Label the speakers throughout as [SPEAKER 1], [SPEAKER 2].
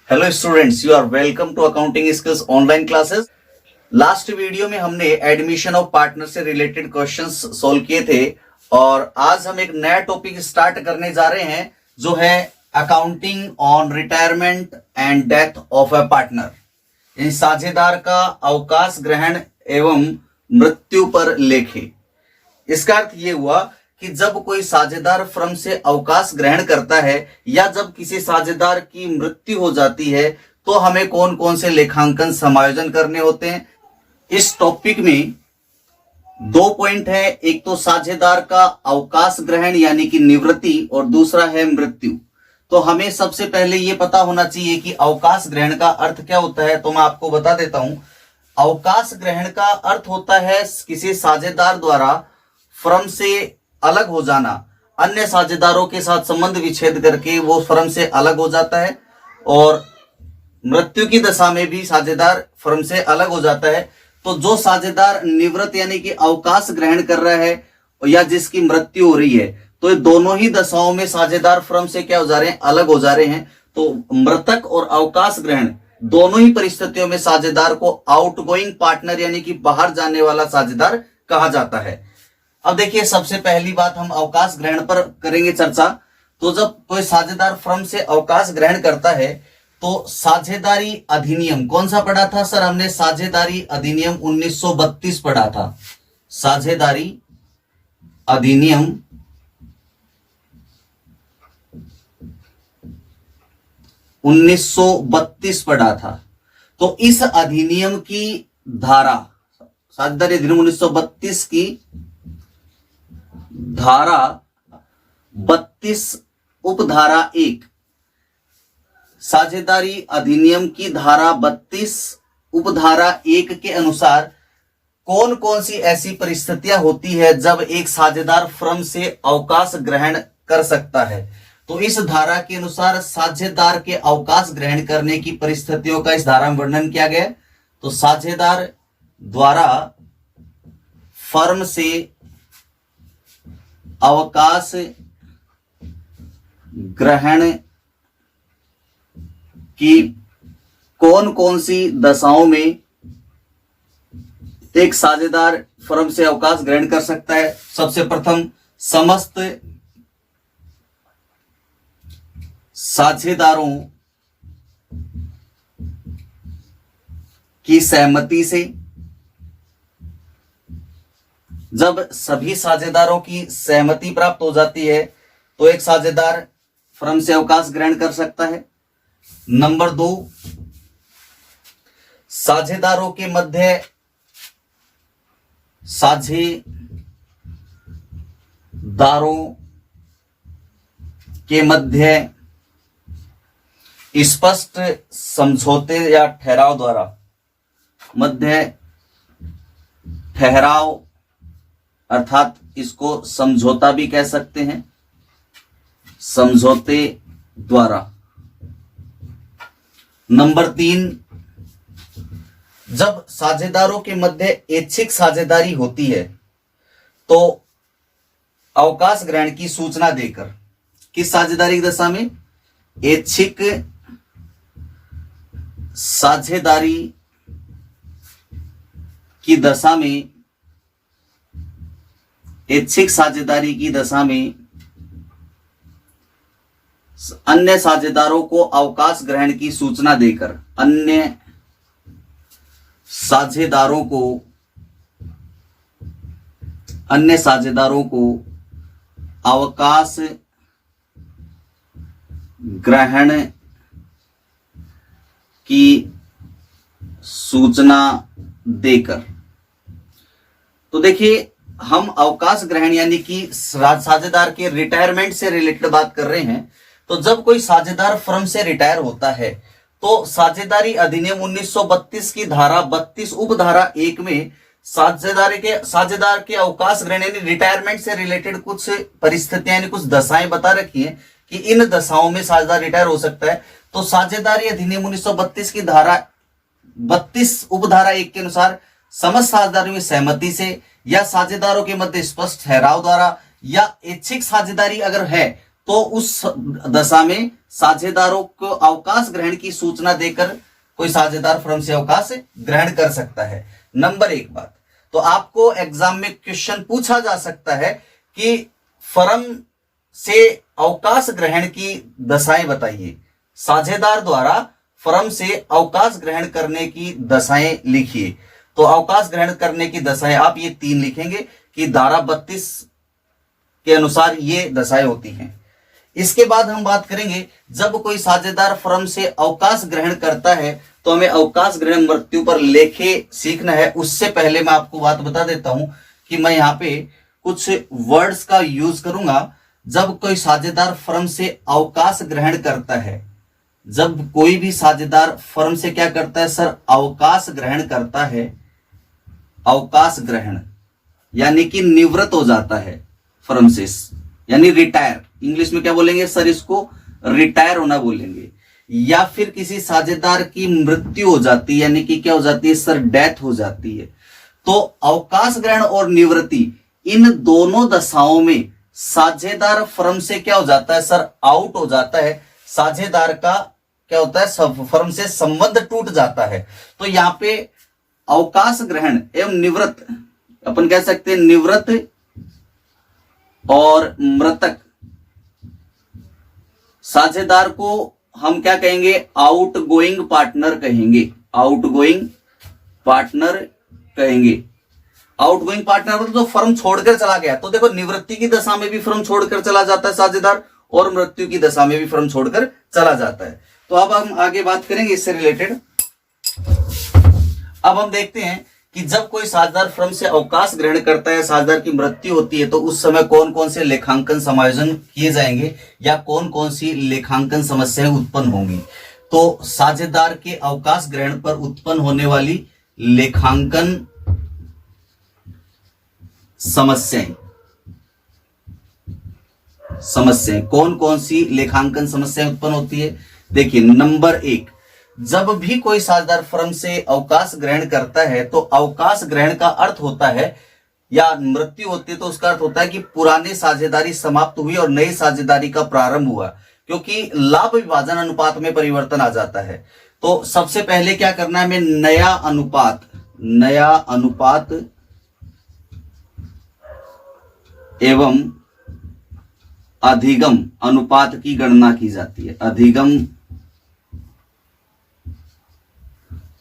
[SPEAKER 1] Hello students, you are welcome to accounting skills online classes. Last video में हमने admission of partner से related questions solve किए थे और आज हम एक नया टॉपिक स्टार्ट करने जा रहे हैं जो है accounting on retirement and death of a partner. इन साझेदार का अवकाश ग्रहण एवं मृत्यु पर लेखे। इसका अर्थ ये हुआ कि जब कोई साझेदार फर्म से अवकाश ग्रहण करता है या जब किसी साझेदार की मृत्यु हो जाती है तो हमें कौन कौन से लेखांकन समायोजन करने होते हैं। इस टॉपिक में दो पॉइंट है, एक तो साझेदार का अवकाश ग्रहण यानी कि निवृत्ति और दूसरा है मृत्यु। तो हमें सबसे पहले ये पता होना चाहिए कि अवकाश ग्रहण का अर्थ क्या होता है। तो मैं आपको बता देता हूं। अवकाश ग्रहण का अर्थ होता है किसी साझेदार द्वारा फर्म से अलग हो जाना, अन्य साझेदारों के साथ संबंध विच्छेद करके वो फर्म से अलग हो जाता है और मृत्यु की दशा में भी साझेदार फर्म से अलग हो जाता है। तो जो साझेदार निवृत्त यानी कि अवकाश ग्रहण कर रहा है या जिसकी मृत्यु हो रही है, तो ये दोनों ही दशाओं में साझेदार फर्म से क्या हो जा रहे हैं, अलग हो जा रहे हैं। तो मृतक और अवकाश ग्रहण दोनों ही परिस्थितियों में साझेदार को आउटगोइंग पार्टनर यानी कि बाहर जाने वाला साझेदार कहा जाता है। अब देखिए, सबसे पहली बात हम अवकाश ग्रहण पर करेंगे चर्चा। तो जब कोई साझेदार फर्म से अवकाश ग्रहण करता है तो साझेदारी अधिनियम कौन सा पढ़ा था सर? हमने साझेदारी अधिनियम 1932 पढ़ा था। साझेदारी अधिनियम 1932 पढ़ा था। तो इस अधिनियम की धारा, साझेदारी अधिनियम 1932 की धारा 32 उपधारा 1, साझेदारी अधिनियम की धारा 32 उपधारा 1 के अनुसार कौन कौन सी ऐसी परिस्थितियां होती है जब एक साझेदार फर्म से अवकाश ग्रहण कर सकता है। तो इस धारा के अनुसार साझेदार के अवकाश ग्रहण करने की परिस्थितियों का इस धारा में वर्णन किया गया। तो साझेदार द्वारा फर्म से अवकाश ग्रहण की कौन कौन सी दशाओं में एक साझेदार फर्म से अवकाश ग्रहण कर सकता है। सबसे प्रथम, समस्त साझेदारों की सहमति से। जब सभी साझेदारों की सहमति प्राप्त हो जाती है तो एक साझेदार फर्म से अवकाश ग्रहण कर सकता है। नंबर 2, साझेदारों के मध्य स्पष्ट समझौते या ठहराव द्वारा, मध्य ठहराव अर्थात इसको समझौता भी कह सकते हैं, समझौते द्वारा। नंबर 3, जब साझेदारों के मध्य ऐच्छिक साझेदारी होती है तो अवकाश ग्रहण की सूचना देकर। किस साझेदारी की दशा में? ऐच्छिक साझेदारी की दशा में, ऐच्छिक साझेदारी की दशा में अन्य साझेदारों को अवकाश ग्रहण की सूचना देकर, अन्य साझेदारों को अवकाश ग्रहण की सूचना देकर। तो देखिए, हम अवकाश ग्रहण यानी कि साझेदार के रिटायरमेंट से रिलेटेड बात कर रहे हैं। तो जब कोई साझेदार फर्म से रिटायर होता है तो साझेदारी अधिनियम 1932 की धारा 32 उपधारा 1 में साझेदार के अवकाश ग्रहण यानी रिटायरमेंट से रिलेटेड कुछ परिस्थितियां यानी कुछ दशाएं बता रखी हैं कि इन दशाओं में साझेदार रिटायर हो सकता है। तो साझेदारी अधिनियम 1932 की धारा 32 उपधारा 1 के अनुसार समस्त साझेदारों में सहमति से या साझेदारों के मध्य स्पष्ट ठहराव द्वारा या ऐच्छिक साझेदारी अगर है तो उस दशा में साझेदारों को अवकाश ग्रहण की सूचना देकर कोई साझेदार फर्म से अवकाश ग्रहण कर सकता है। नंबर एक बात, तो आपको एग्जाम में क्वेश्चन पूछा जा सकता है कि फर्म से अवकाश ग्रहण की दशाएं बताइए। साझेदार द्वारा फर्म से अवकाश ग्रहण करने की दशाएं लिखिए। तो अवकाश ग्रहण करने की दशाएं आप ये 3 लिखेंगे कि धारा 32 के अनुसार ये दशाएं होती हैं। इसके बाद हम बात करेंगे, जब कोई साझेदार फर्म से अवकाश ग्रहण करता है तो हमें अवकाश ग्रहण मृत्यु पर लेखे सीखना है। उससे पहले मैं आपको बात बता देता हूं कि मैं यहां पे कुछ वर्ड्स का यूज करूंगा। जब कोई साझेदार फर्म से अवकाश ग्रहण करता है, जब कोई भी साझेदार फर्म से क्या करता है सर, अवकाश ग्रहण करता है, अवकाश ग्रहण यानी कि निवृत्त हो जाता है फर्म से, यानी रिटायर, इंग्लिश में क्या बोलेंगे सर, इसको रिटायर होना बोलेंगे। या फिर किसी साझेदार की मृत्यु हो जाती है, यानी कि क्या हो जाती है सर, डेथ हो जाती है। तो अवकाश ग्रहण और निवृत्ति, इन दोनों दशाओं में साझेदार फर्म से क्या हो जाता है सर, आउट हो जाता है। साझेदार का क्या होता है, फर्म से संबंध टूट जाता है। तो यहां पे अवकाश ग्रहण एवं निवृत्त, अपन कह सकते हैं निवृत्त और मृतक साझेदार को हम क्या कहेंगे, आउटगोइंग पार्टनर कहेंगे, आउटगोइंग पार्टनर कहेंगे। आउटगोइंग पार्टनर मतलब जो फर्म छोड़कर चला गया। तो देखो, निवृत्ति की दशा में भी फर्म छोड़कर चला जाता है साझेदार, और मृत्यु की दशा में भी फर्म छोड़कर चला जाता है। तो अब हम आगे बात करेंगे इससे रिलेटेड। अब हम देखते हैं कि जब कोई साझेदार फर्म से अवकाश ग्रहण करता है, साझेदार की मृत्यु होती है, तो उस समय कौन कौन से लेखांकन समायोजन किए जाएंगे या कौन कौन सी लेखांकन समस्याएं उत्पन्न होंगी। तो साझेदार के अवकाश ग्रहण पर उत्पन्न होने वाली लेखांकन समस्याएं कौन कौन सी लेखांकन समस्याएं उत्पन्न होती है। देखिए, नंबर 1, जब भी कोई साझेदार फर्म से अवकाश ग्रहण करता है तो अवकाश ग्रहण का अर्थ होता है, या मृत्यु होती है तो उसका अर्थ होता है कि पुरानी साझेदारी समाप्त हुई और नई साझेदारी का प्रारंभ हुआ, क्योंकि लाभ विभाजन अनुपात में परिवर्तन आ जाता है। तो सबसे पहले क्या करना है, हमें नया अनुपात एवं अधिगम अनुपात की गणना की जाती है। अधिगम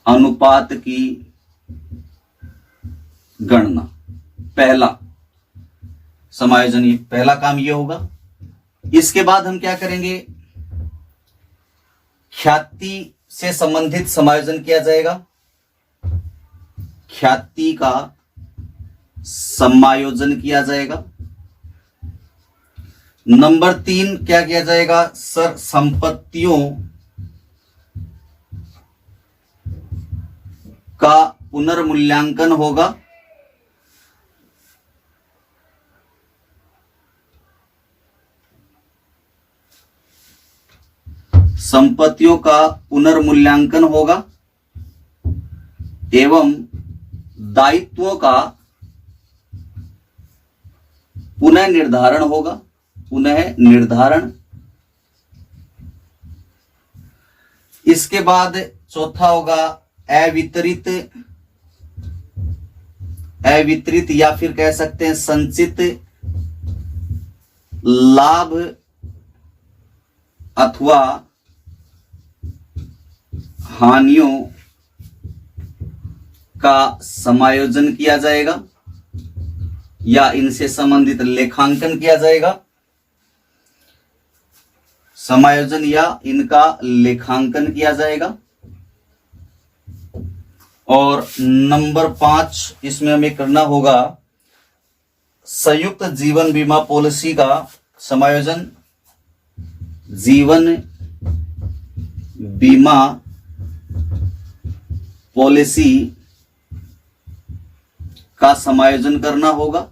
[SPEAKER 1] अनुपात की गणना, पहला समायोजन, ये पहला काम ये होगा। इसके बाद हम क्या करेंगे, ख्याति से संबंधित समायोजन किया जाएगा। ख्याति का समायोजन किया जाएगा। नंबर 3 क्या किया जाएगा सर, संपत्तियों का पुनर्मूल्यांकन होगा। संपत्तियों का पुनर्मूल्यांकन होगा एवं दायित्वों का पुनः निर्धारण होगा, पुनः निर्धारण। इसके बाद चौथा होगा अवितरित या फिर कह सकते हैं संचित लाभ अथवा हानियों का समायोजन किया जाएगा या इनसे संबंधित लेखांकन किया जाएगा। समायोजन या इनका लेखांकन किया जाएगा। और नंबर 5 इसमें हमें करना होगा संयुक्त जीवन बीमा पॉलिसी का समायोजन। जीवन बीमा पॉलिसी का समायोजन करना होगा।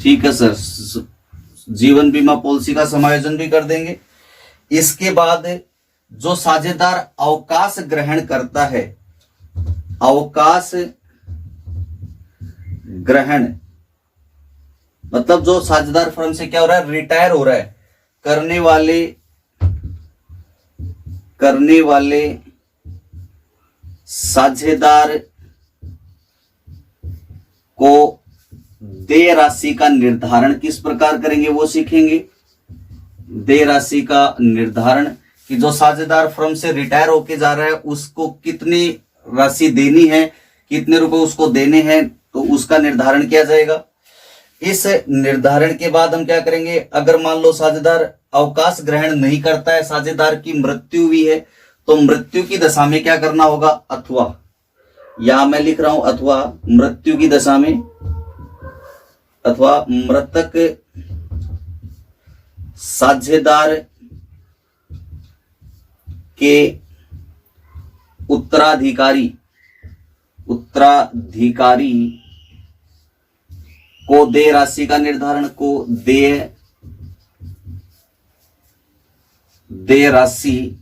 [SPEAKER 1] ठीक है सर, जीवन बीमा पॉलिसी का समायोजन भी कर देंगे। इसके बाद जो साझेदार अवकाश ग्रहण करता है, अवकाश ग्रहण मतलब जो साझेदार फर्म से क्या हो रहा है, रिटायर हो रहा है, करने वाले साझेदार को देय राशि का निर्धारण किस प्रकार करेंगे वो सीखेंगे। देय राशि का निर्धारण कि जो साझेदार फर्म से रिटायर होके जा रहा है उसको कितनी राशि देनी है, कितने रुपए उसको देने हैं, तो उसका निर्धारण किया जाएगा। इस निर्धारण के बाद हम क्या करेंगे, अगर मान लो साझेदार अवकाश ग्रहण नहीं करता है, साझेदार की मृत्यु हुई है, तो मृत्यु की दशा में क्या करना होगा, अथवा, यहां मैं लिख रहा हूं अथवा, मृत्यु की दशा में अथवा मृतक साझेदार के उत्तराधिकारी को देय राशि का निर्धारण, को देय राशि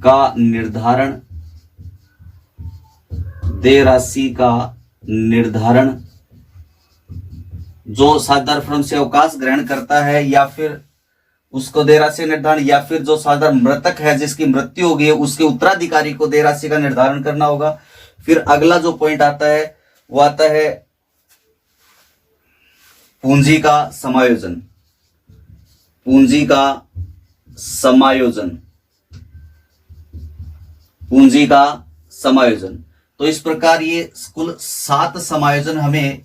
[SPEAKER 1] का निर्धारण, देय राशि का निर्धारण जो साझेदार फर्म से अवकाश ग्रहण करता है या फिर उसको देय राशि का निर्धारण, या फिर जो साझेदार मृतक है जिसकी मृत्यु हो गई है उसके उत्तराधिकारी को देय राशि का निर्धारण करना होगा। फिर अगला जो पॉइंट आता है वो आता है पूंजी का समायोजन। पूंजी का समायोजन, पूंजी का समायोजन। तो इस प्रकार ये कुल 7 समायोजन हमें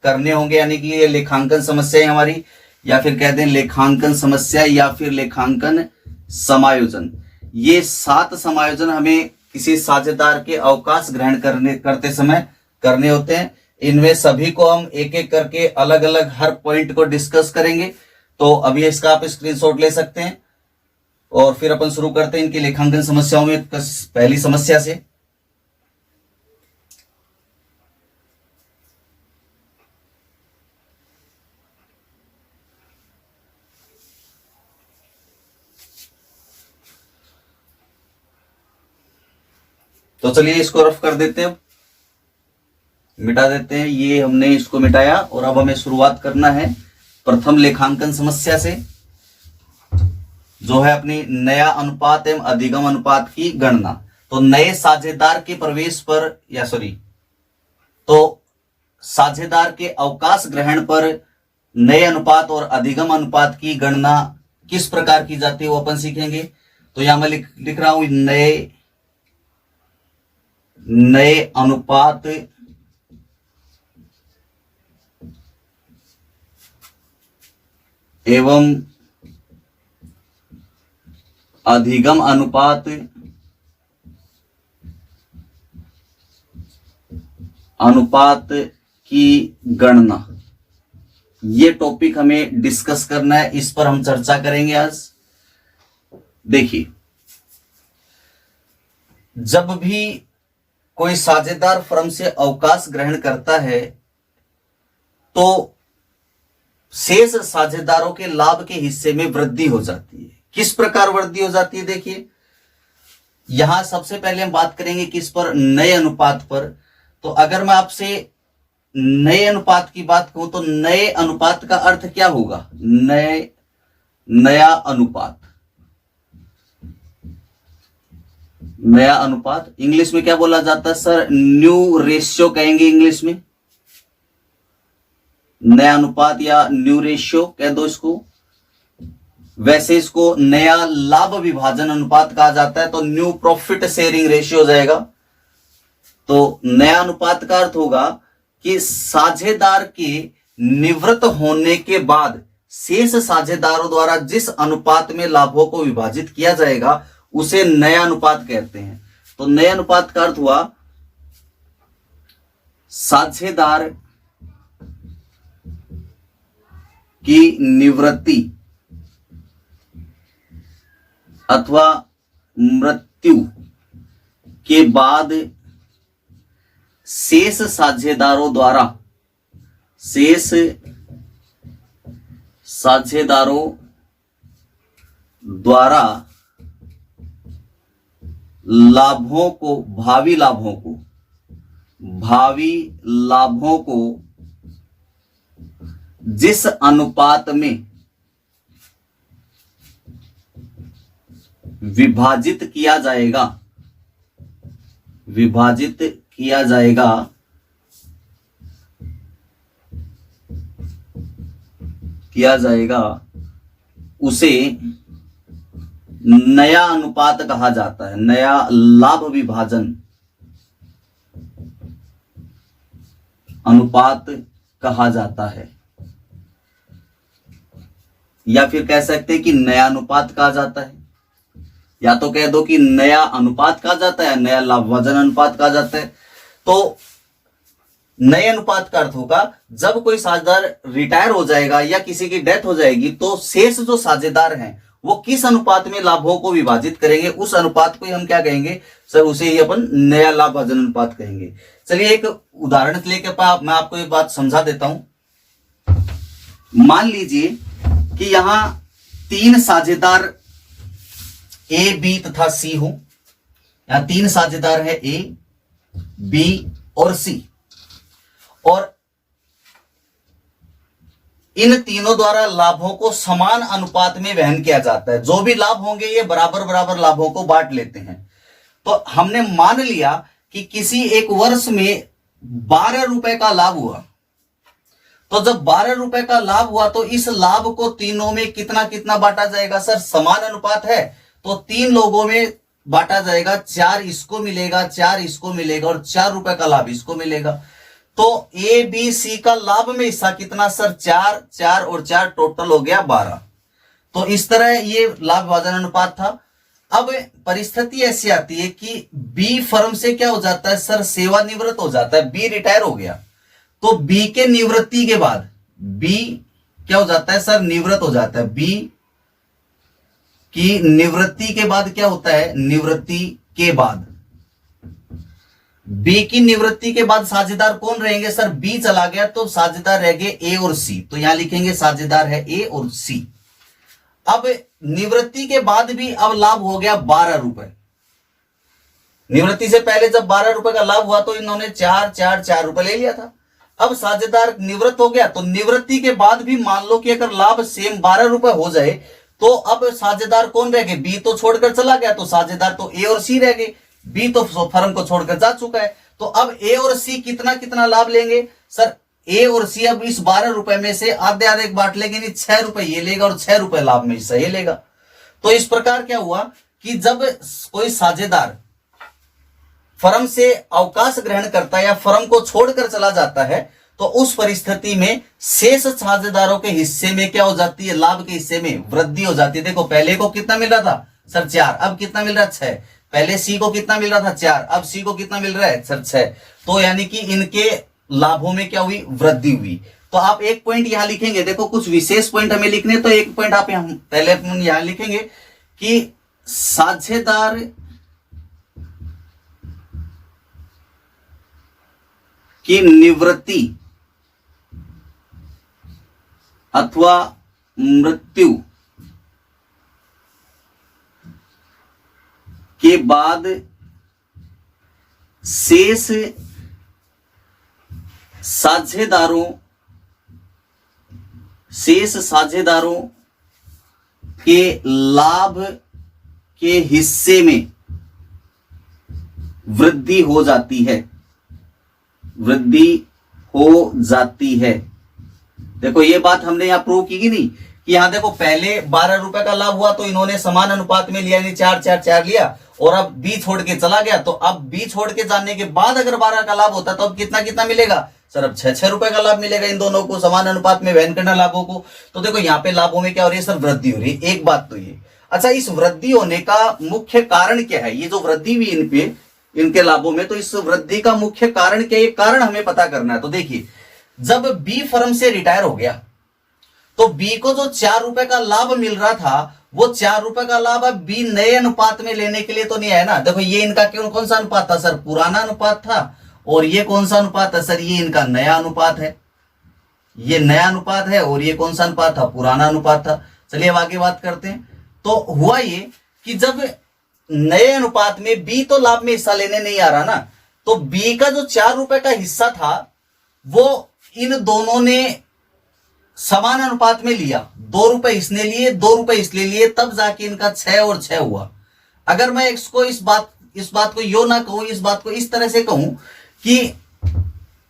[SPEAKER 1] करने होंगे, यानी कि ये लेखांकन समस्या है हमारी, या फिर कहते हैं लेखांकन समस्या या फिर लेखांकन समायोजन। ये 7 समायोजन हमें किसी साझेदार के अवकाश ग्रहण करते समय करने होते हैं। इनमें सभी को हम एक एक करके अलग अलग हर पॉइंट को डिस्कस करेंगे। तो अभी इसका आप स्क्रीनशॉट ले सकते हैं और फिर अपन शुरू करते हैं इनकी लेखांकन समस्याओं में पहली समस्या से। तो चलिए इसको रफ कर देते हैं, मिटा देते हैं। ये हमने इसको मिटाया और अब हमें शुरुआत करना है प्रथम लेखांकन समस्या से, जो है अपनी नया अनुपात एवं अधिगम अनुपात की गणना। तो नए साझेदार के प्रवेश पर तो साझेदार के अवकाश ग्रहण पर नए अनुपात और अधिगम अनुपात की गणना किस प्रकार की जाती है वो अपन सीखेंगे। तो यहां मैं लिख रहा हूं नए अनुपात एवं अधिगम अनुपात की गणना, ये टॉपिक हमें डिस्कस करना है, इस पर हम चर्चा करेंगे आज। देखिए, जब भी कोई साझेदार फर्म से अवकाश ग्रहण करता है तो शेष साझेदारों के लाभ के हिस्से में वृद्धि हो जाती है। किस प्रकार वृद्धि हो जाती है, देखिए यहां सबसे पहले हम बात करेंगे किस पर, नए अनुपात पर। तो अगर मैं आपसे नए अनुपात की बात कहूं तो नए अनुपात का अर्थ क्या होगा, नया अनुपात। नया अनुपात इंग्लिश में क्या बोला जाता है सर, न्यू रेशियो कहेंगे इंग्लिश में, नया अनुपात या न्यू रेशियो कह दो इसको। वैसे इसको नया लाभ विभाजन अनुपात कहा जाता है, तो न्यू प्रॉफिट शेयरिंग रेशियो हो जाएगा। तो नया अनुपात का अर्थ होगा कि साझेदार के निवृत्त होने के बाद शेष साझेदारों द्वारा जिस अनुपात में लाभों को विभाजित किया जाएगा उसे नया अनुपात कहते हैं। तो नया अनुपात का अर्थ हुआ साझेदार की निवृत्ति अथवा मृत्यु के बाद शेष साझेदारों द्वारा लाभों को, भावी लाभों को जिस अनुपात में विभाजित किया जाएगा उसे नया अनुपात कहा जाता है, नया लाभ विभाजन अनुपात कहा जाता है, या फिर कह सकते हैं कि नया अनुपात कहा जाता है, या तो कह दो कि नया अनुपात कहा जाता है, नया लाभ विभाजन अनुपात कहा जाता है। तो नए अनुपात का अर्थ होगा जब कोई साझेदार रिटायर हो जाएगा या किसी की डेथ हो जाएगी तो शेष जो साझेदार हैं वो किस अनुपात में लाभों को विभाजित करेंगे, उस अनुपात को ही हम क्या कहेंगे सर, उसे ही अपन नया लाभ विभाजन अनुपात कहेंगे। चलिए एक उदाहरण लेकर मैं आपको एक बात समझा देता हूं। मान लीजिए कि यहां 3 साझेदार ए, बी तथा सी हो। यहां 3 साझेदार है ए, बी और सी, और इन तीनों द्वारा लाभों को समान अनुपात में वहन किया जाता है। जो भी लाभ होंगे ये बराबर बराबर लाभों को बांट लेते हैं। तो हमने मान लिया कि किसी एक वर्ष में 12 रुपए का लाभ हुआ, तो जब 12 रुपए का लाभ हुआ तो इस लाभ को तीनों में कितना कितना बांटा जाएगा सर, समान अनुपात है तो 3 लोगों में बांटा जाएगा, 4 इसको मिलेगा, 4 इसको मिलेगा और 4 रुपए का लाभ इसको मिलेगा। तो ए बी सी का लाभ में हिस्सा कितना सर, 4, 4 और 4 टोटल हो गया 12। तो इस तरह ये लाभ विभाजन अनुपात था। अब परिस्थिति ऐसी आती है कि बी फर्म से क्या हो जाता है सर, सेवानिवृत्त हो जाता है, बी रिटायर हो गया। तो बी के निवृत्ति के बाद बी क्या हो जाता है सर, निवृत्त हो जाता है। बी की निवृत्ति के बाद क्या होता है, निवृत्ति के बाद बी की निवृत्ति के बाद साझेदार कौन रहेंगे सर, बी चला गया तो साझेदार रह गए ए और सी। तो यहां लिखेंगे साझेदार है ए और सी। अब निवृत्ति के बाद भी अब लाभ हो गया 12 रुपए। निवृत्ति से पहले जब 12 रुपए का लाभ हुआ तो इन्होंने 4 रुपए ले लिया था। अब साझेदार निवृत्त हो गया तो निवृत्ति के बाद भी मान लो कि अगर लाभ सेम 12 रुपए हो जाए तो अब साझेदार कौन रह गए, बी तो छोड़कर चला गया तो साझेदार तो ए और सी रह गए, बी तो फर्म को छोड़कर जा चुका है। तो अब ए और सी कितना कितना लाभ लेंगे सर, ए और सी अब इस 12 रुपए में से आधे आधे बांट लेंगे, नहीं 6 रुपए ये लेगा और 6 रुपए लाभ में हिस्सा ये लेगा। तो इस प्रकार क्या हुआ कि जब कोई साझेदार फर्म से अवकाश ग्रहण करता है या फर्म को छोड़कर चला जाता है तो उस परिस्थिति में शेष साझेदारों के हिस्से में क्या हो जाती है, लाभ के हिस्से में वृद्धि हो जाती है। देखो पहले को कितना मिल रहा था सर 4, अब कितना मिल रहा है 6। पहले सी को कितना मिल रहा था 4, अब सी को कितना मिल रहा है सर 6। तो यानी कि इनके लाभों में क्या हुई, वृद्धि हुई। तो आप एक पॉइंट यहां लिखेंगे, देखो कुछ विशेष पॉइंट हमें लिखने, तो एक पॉइंट आप पहले यहां लिखेंगे कि साझेदार की निवृत्ति अथवा मृत्यु के बाद शेष साझेदारों के लाभ के हिस्से में वृद्धि हो जाती है। देखो ये बात हमने यहां प्रूव की नहीं कि यहां देखो पहले 12 रुपए का लाभ हुआ तो इन्होंने समान अनुपात में लिया, यानी 4 लिया, और अब बी छोड़ के चला गया। तो अब बी छोड़ के जाने के बाद अगर 12 का लाभ होता तो अब कितना कितना मिलेगा सर, अब 6 रुपए का लाभ मिलेगा इन दोनों को समान अनुपात में वहन करना लाभों को। तो देखो यहाँ पे लाभों में क्या हो रही है सर, वृद्धि हो रही है। एक बात तो ये। अच्छा, इस वृद्धि होने का मुख्य कारण क्या है, ये जो वृद्धि हुई इनके लाभों में, तो इस वृद्धि का मुख्य कारण क्या है, ये कारण हमें पता करना है। तो देखिए जब बी फर्म से रिटायर हो गया तो बी को जो 4 रुपए का लाभ मिल रहा था वो 4 रुपए का लाभ अब बी नए अनुपात में लेने के लिए तो नहीं आया ना। देखो ये इनका कौन सा अनुपात था सर, पुराना अनुपात था, और ये कौन सा अनुपात है सर, ये इनका नया अनुपात है। ये नया अनुपात है और ये कौन सा अनुपात था, पुराना अनुपात था। चलिए अब आगे बात करते हैं। तो हुआ ये कि जब नए अनुपात में बी तो लाभ में हिस्सा लेने नहीं आ रहा ना, तो बी का जो 4 रुपए का हिस्सा था वो इन दोनों ने समान अनुपात में लिया, 2 रुपए इसने लिए 2 रुपए इसने लिए, तब जाके इनका 6 और 6 हुआ। अगर मैं इसको इस बात को यो ना कहूं, इस बात को इस तरह से कहूं कि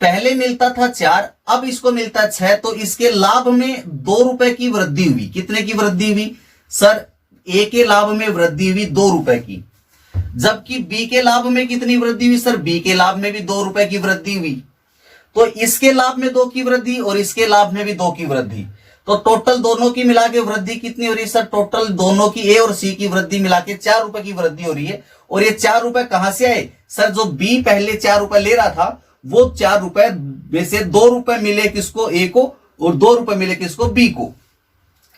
[SPEAKER 1] पहले मिलता था 4, अब इसको मिलता है 6, तो इसके लाभ में 2 रुपए की वृद्धि हुई। कितने की वृद्धि हुई सर? ए के लाभ में वृद्धि हुई 2 रुपए की। जबकि बी के लाभ में कितनी वृद्धि हुई सर? बी के लाभ में भी 2 रुपए की वृद्धि हुई। तो इसके लाभ में 2 की वृद्धि और इसके लाभ में भी 2 की वृद्धि, तो टोटल दोनों की मिला के वृद्धि कितनी हो रही है सर? टोटल दोनों की ए और सी की वृद्धि मिला के 4 रुपए की वृद्धि हो रही है। और ये 4 रुपए कहां से आए सर? जो बी पहले 4 रुपए ले रहा था, वो 4 रुपए में से 2 रुपए मिले किसको? ए को, और 2 रुपए मिले किसको? बी को।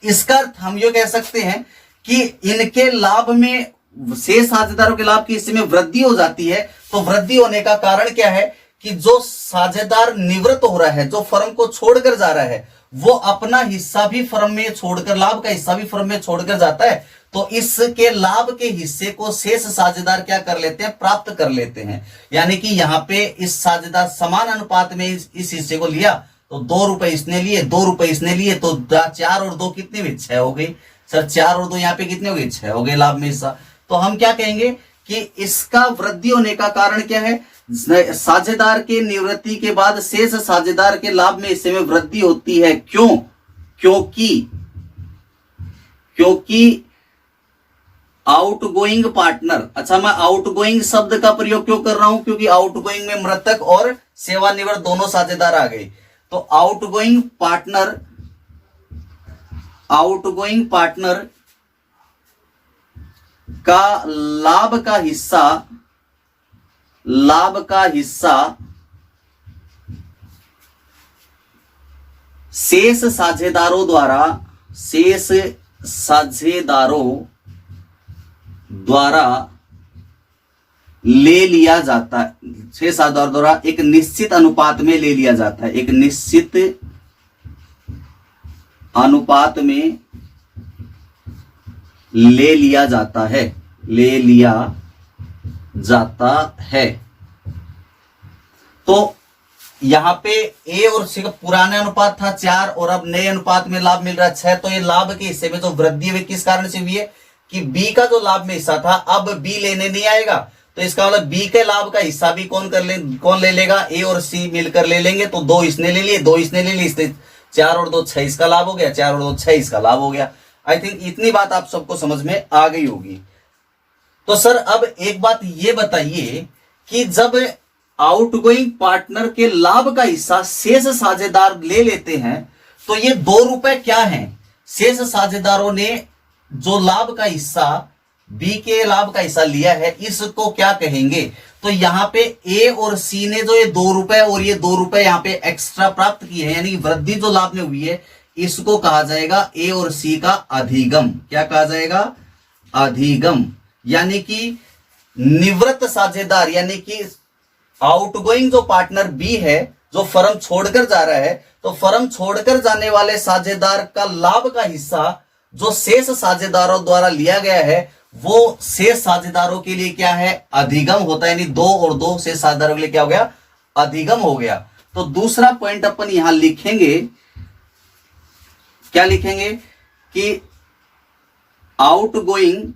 [SPEAKER 1] इसका अर्थ हम ये कह सकते हैं कि इनके लाभ में, शेष साझेदारों के लाभ के हिस्से में वृद्धि हो जाती है। तो वृद्धि होने का कारण क्या है कि जो साझेदार निवृत्त हो रहा है, जो फर्म को छोड़कर जा रहा है, वो अपना हिस्सा भी फर्म में छोड़कर, लाभ का हिस्सा भी फर्म में छोड़कर जाता है। तो इसके लाभ के हिस्से को शेष साझेदार क्या कर लेते हैं? प्राप्त कर लेते हैं। यानी कि यहां पे इस साझेदार समान अनुपात में इस हिस्से को लिया, तो 2 रुपए इसने लिए 2 रुपए इसने लिए, तो 4 और 2 कितनी हुई? 6 हो गई सर। 4 और 2 यहाँ पे कितने हो गए? 6 हो गए लाभ में हिस्सा। तो हम क्या कहेंगे कि इसका वृद्धि होने का कारण क्या है? साझेदार के निवृत्ति के बाद शेष साझेदार के लाभ में हिस्से में वृद्धि होती है। क्यों? क्योंकि आउटगोइंग पार्टनर, अच्छा मैं आउटगोइंग शब्द का प्रयोग क्यों कर रहा हूं? क्योंकि आउटगोइंग में मृतक और सेवानिवृत्त दोनों साझेदार आ गए। तो आउटगोइंग पार्टनर का लाभ का हिस्सा शेष साझेदारों द्वारा ले लिया जाता है। शेष साझेदारों द्वारा एक निश्चित अनुपात में ले लिया जाता है, एक निश्चित अनुपात में ले लिया जाता है। तो यहां पे ए और सी का पुराने अनुपात था 4 और अब नए अनुपात में लाभ मिल रहा है 6। तो ये लाभ के हिस्से में जो वृद्धि हुई किस कारण से हुई है कि बी का जो लाभ में हिस्सा था अब बी लेने नहीं आएगा। तो इसका मतलब बी के लाभ का हिस्सा भी कौन ले लेगा? ए और सी मिलकर ले लेंगे। तो 2 इसने ले लिए 2 इसने ले ली, इसने 4 और 2 6 इसका लाभ हो गया, 4 और 2 6 इसका लाभ हो गया। आई थिंक इतनी बात आप सबको समझ में आ गई होगी। तो सर अब एक बात ये बताइए कि जब आउटगोइंग पार्टनर के लाभ का हिस्सा शेष साझेदार ले लेते हैं, तो ये 2 रुपए क्या हैं? शेष साझेदारों ने जो लाभ का हिस्सा, बी के लाभ का हिस्सा लिया है, इसको क्या कहेंगे? तो यहां पे ए और सी ने जो ये 2 रुपए और ये 2 रुपए यहां पे एक्स्ट्रा प्राप्त किए हैं, यानी कि वृद्धि जो लाभ में हुई है, इसको कहा जाएगा ए और सी का अधिगम। क्या कहा जाएगा? अधिगम। यानी कि निवृत्त साझेदार, यानी कि आउटगोइंग जो पार्टनर बी है, जो फर्म छोड़कर जा रहा है, तो फर्म छोड़कर जाने वाले साझेदार का लाभ का हिस्सा जो शेष साझेदारों द्वारा लिया गया है, वो शेष साझेदारों के लिए क्या है? अधिगम होता है। यानी 2 और 2 शेष साझेदारों के लिए क्या हो गया? अधिगम हो गया। तो दूसरा पॉइंट अपन यहां लिखेंगे, क्या लिखेंगे कि आउटगोइंग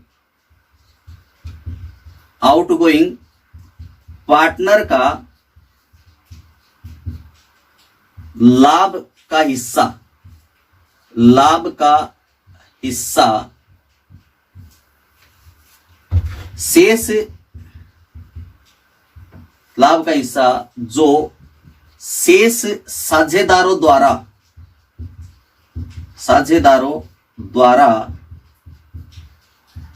[SPEAKER 1] पार्टनर का लाभ का हिस्सा शेष लाभ का हिस्सा जो शेष साझेदारों द्वारा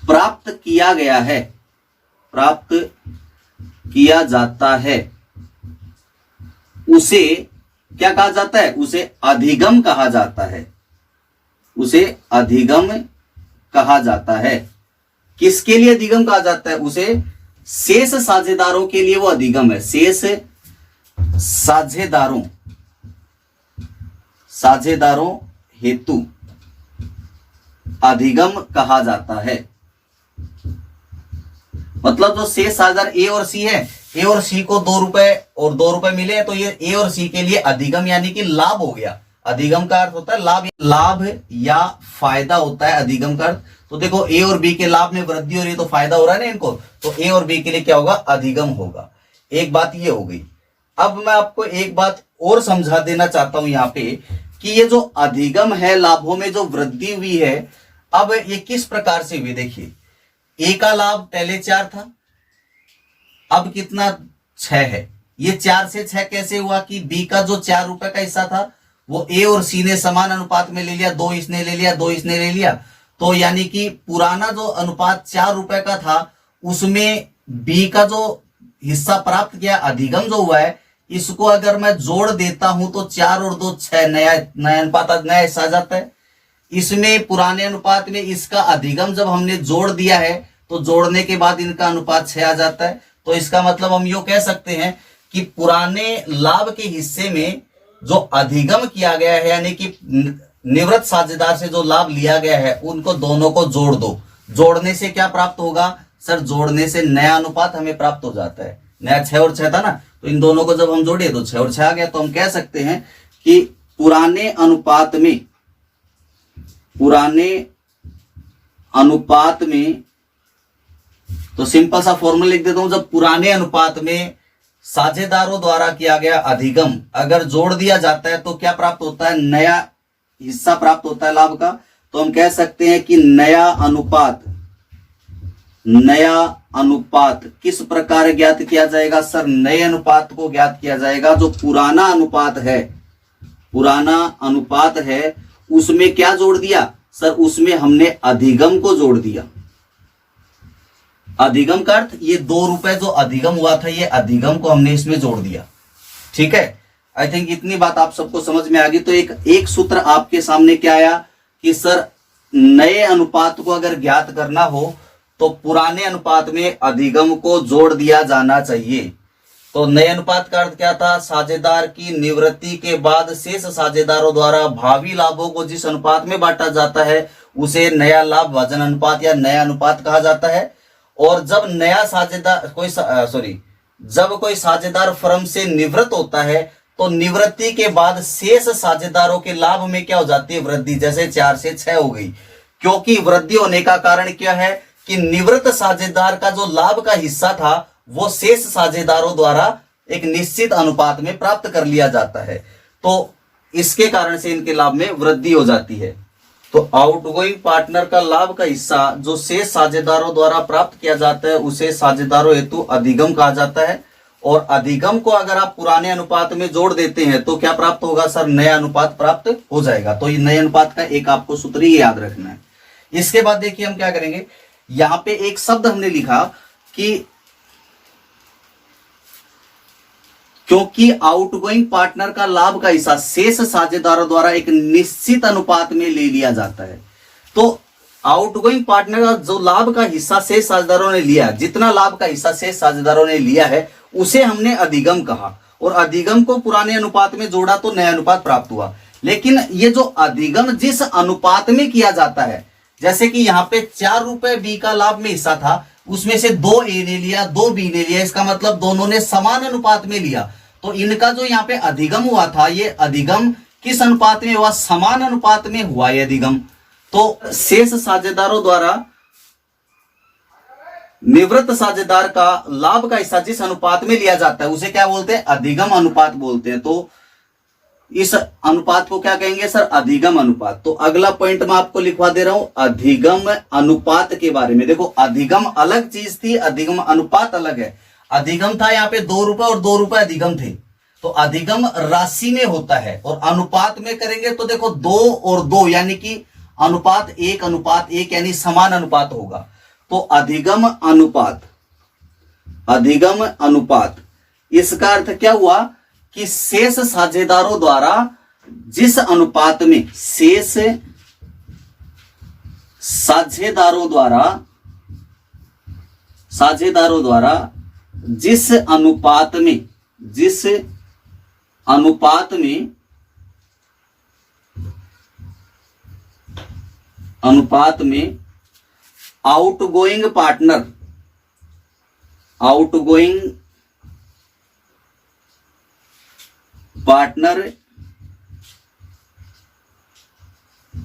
[SPEAKER 1] प्राप्त किया जाता है, उसे क्या कहा जाता है? उसे अधिगम कहा जाता है। उसे अधिगम कहा जाता है। किसके लिए अधिगम कहा जाता है? उसे शेष साझेदारों के लिए वो अधिगम है। शेष साझेदारों हेतु अधिगम कहा जाता है। मतलब जो शेष साझेदार ए और सी है, ए और सी को 2 रुपए और 2 रुपए मिले, तो ये ए और सी के लिए अधिगम यानी कि लाभ हो गया। अधिगम का अर्थ होता है लाभ, लाभ या फायदा होता है अधिगम का अर्थ। तो देखो ए और बी के लाभ में वृद्धि हो रही है तो फायदा हो रहा है ना इनको, तो ए और बी के लिए क्या होगा, अधिगम होगा। एक बात ये हो गई। अब मैं आपको एक बात और समझा देना चाहता हूं यहां पे कि ये जो अधिगम है, लाभों में जो वृद्धि हुई है, अब ये किस प्रकार से हुई। देखिए ए का लाभ पहले 4 था, अब कितना 6 है। ये 4 से 6 कैसे हुआ कि बी का जो 4 रुपए का हिस्सा था वो ए और सी ने समान अनुपात में ले लिया, 2 इसने ले लिया, 2 इसने ले लिया। तो यानी कि पुराना जो अनुपात 4 रुपए का था उसमें बी का जो हिस्सा प्राप्त किया, अधिगम जो हुआ है, इसको अगर मैं जोड़ देता हूं तो 4 और 2 6, नया अनुपात, नया हिस्सा आ जाता है। इसमें पुराने अनुपात में इसका अधिगम जब हमने जोड़ दिया है तो जोड़ने के बाद इनका अनुपात 6 आ जाता है। तो इसका मतलब हम यो कह सकते हैं कि पुराने लाभ के हिस्से में जो अधिगम किया गया है, यानी कि निवृत्त साझेदार से जो लाभ लिया गया है, उनको दोनों को जोड़ दो। जोड़ने से क्या प्राप्त होगा सर, जोड़ने से नया अनुपात हमें प्राप्त हो जाता है। नया 6 और 6 था ना, तो इन दोनों को जब हम जोड़े तो 6 और 6 आ गया। तो हम कह सकते हैं कि पुराने अनुपात में तो सिंपल सा फॉर्मूला लिख देता हूं, जब पुराने अनुपात में साझेदारों द्वारा किया गया अधिगम अगर जोड़ दिया जाता है तो क्या प्राप्त होता है, नया हिस्सा प्राप्त होता है लाभ का। तो हम कह सकते हैं कि नया अनुपात किस प्रकार ज्ञात किया जाएगा सर, नए अनुपात को ज्ञात किया जाएगा। जो पुराना अनुपात है उसमें क्या जोड़ दिया सर, उसमें हमने अधिगम को जोड़ दिया। अधिगम का अर्थ ये 2 रुपए जो अधिगम हुआ था, ये अधिगम को हमने इसमें जोड़ दिया। ठीक है, आई थिंक इतनी बात आप सबको समझ में आ गई। तो एक सूत्र आपके सामने क्या आया कि सर नए अनुपात को अगर ज्ञात करना हो तो पुराने अनुपात में अधिगम को जोड़ दिया जाना चाहिए। तो नए अनुपात का अर्थ क्या था, साझेदार की निवृत्ति के बाद शेष साझेदारों द्वारा भावी लाभों को जिस अनुपात में बांटा जाता है उसे नया लाभ भाजन अनुपात या नया अनुपात कहा जाता है। और जब नया साझेदार जब कोई साझेदार फर्म से निवृत्त होता है तो निवृत्ति के बाद शेष साझेदारों के लाभ में क्या हो जाती है, वृद्धि। जैसे 4 से 6 हो गई, क्योंकि वृद्धि होने का कारण क्या है कि निवृत्त साझेदार का जो लाभ का हिस्सा था वो शेष साझेदारों द्वारा एक निश्चित अनुपात में प्राप्त कर लिया जाता है। तो इसके कारण से इनके लाभ में वृद्धि हो जाती है। तो आउटगोइंग पार्टनर का लाभ का हिस्सा जो शेष साझेदारों द्वारा प्राप्त किया जाता है उसे साझेदारों हेतु अधिगम कहा जाता है। और अधिगम को अगर आप पुराने अनुपात में जोड़ देते हैं तो क्या प्राप्त होगा सर, नया अनुपात प्राप्त हो जाएगा। तो ये नए अनुपात का एक आपको सूत्र ही याद रखना है। इसके बाद देखिए हम क्या करेंगे, यहां पे एक शब्द हमने लिखा कि क्योंकि आउटगोइंग पार्टनर का लाभ का हिस्सा शेष साझेदारों द्वारा एक निश्चित अनुपात में ले लिया जाता है। तो आउटगोइंग पार्टनर का जो लाभ का हिस्सा शेष साझेदारों ने लिया, जितना लाभ का हिस्सा शेष साझेदारों ने लिया है उसे हमने अधिगम कहा। और अधिगम को पुराने अनुपात में जोड़ा तो नया अनुपात प्राप्त हुआ। लेकिन ये जो अधिगम जिस अनुपात में किया जाता है, जैसे कि यहाँ पे 4 रुपए बी का लाभ में हिस्सा था, उसमें से 2 ए ने लिया, 2 बी ने लिया, इसका मतलब दोनों ने समान अनुपात में लिया। तो इनका जो यहाँ पे अधिगम हुआ था, ये अधिगम किस अनुपात में हुआ, समान अनुपात में हुआ ये अधिगम। तो शेष साझेदारों द्वारा निवृत्त साझेदार का लाभ का हिस्सा जिस अनुपात में लिया जाता है उसे क्या बोलते हैं, अधिगम अनुपात बोलते हैं। तो इस अनुपात को क्या कहेंगे सर, अधिगम अनुपात। तो अगला पॉइंट मैं आपको लिखवा दे रहा हूं अधिगम अनुपात के बारे में। देखो अधिगम अलग चीज थी, अधिगम अनुपात अलग है। अधिगम था यहाँ पे 2 रुपए और 2 रुपए अधिगम थे। तो अधिगम राशि में होता है और अनुपात में करेंगे तो देखो 2 और 2 यानी कि अनुपात 1 यानी समान अनुपात होगा। तो अधिगम अनुपात इसका अर्थ क्या हुआ कि शेष साझेदारों द्वारा जिस अनुपात में शेष साझेदारों द्वारा जिस अनुपात में आउटगोइंग पार्टनर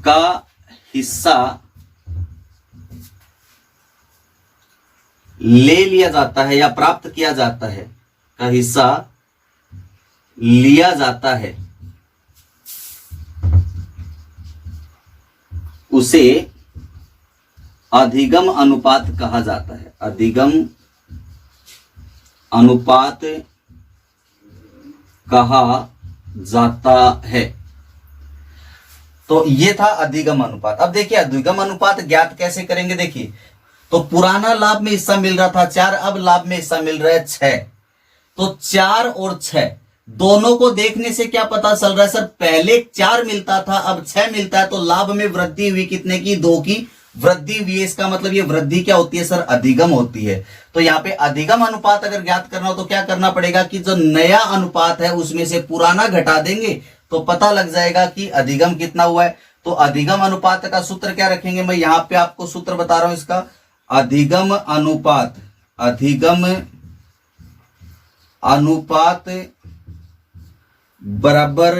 [SPEAKER 1] का हिस्सा ले लिया जाता है या प्राप्त किया जाता है, का हिस्सा लिया जाता है, उसे अधिगम अनुपात कहा जाता है। अधिगम अनुपात कहा जाता है। तो ये था अधिगम अनुपात। अब देखिए अधिगम अनुपात ज्ञात कैसे करेंगे। देखिए तो पुराना लाभ में हिस्सा मिल रहा था 4, अब लाभ में हिस्सा मिल रहा है 6। तो 4 और 6 दोनों को देखने से क्या पता चल रहा है सर, पहले 4 मिलता था अब 6 मिलता है, तो लाभ में वृद्धि हुई कितने की, 2 की वृद्धि हुई है। इसका मतलब ये वृद्धि क्या होती है सर, अधिगम होती है। तो यहाँ पे अधिगम अनुपात अगर ज्ञात करना हो तो क्या करना पड़ेगा कि जो नया अनुपात है उसमें से पुराना घटा देंगे तो पता लग जाएगा कि अधिगम कितना हुआ है। तो अधिगम अनुपात का सूत्र क्या रखेंगे, मैं यहां पे आपको सूत्र बता रहा हूं इसका। अधिगम अनुपात, अधिगम अनुपात बराबर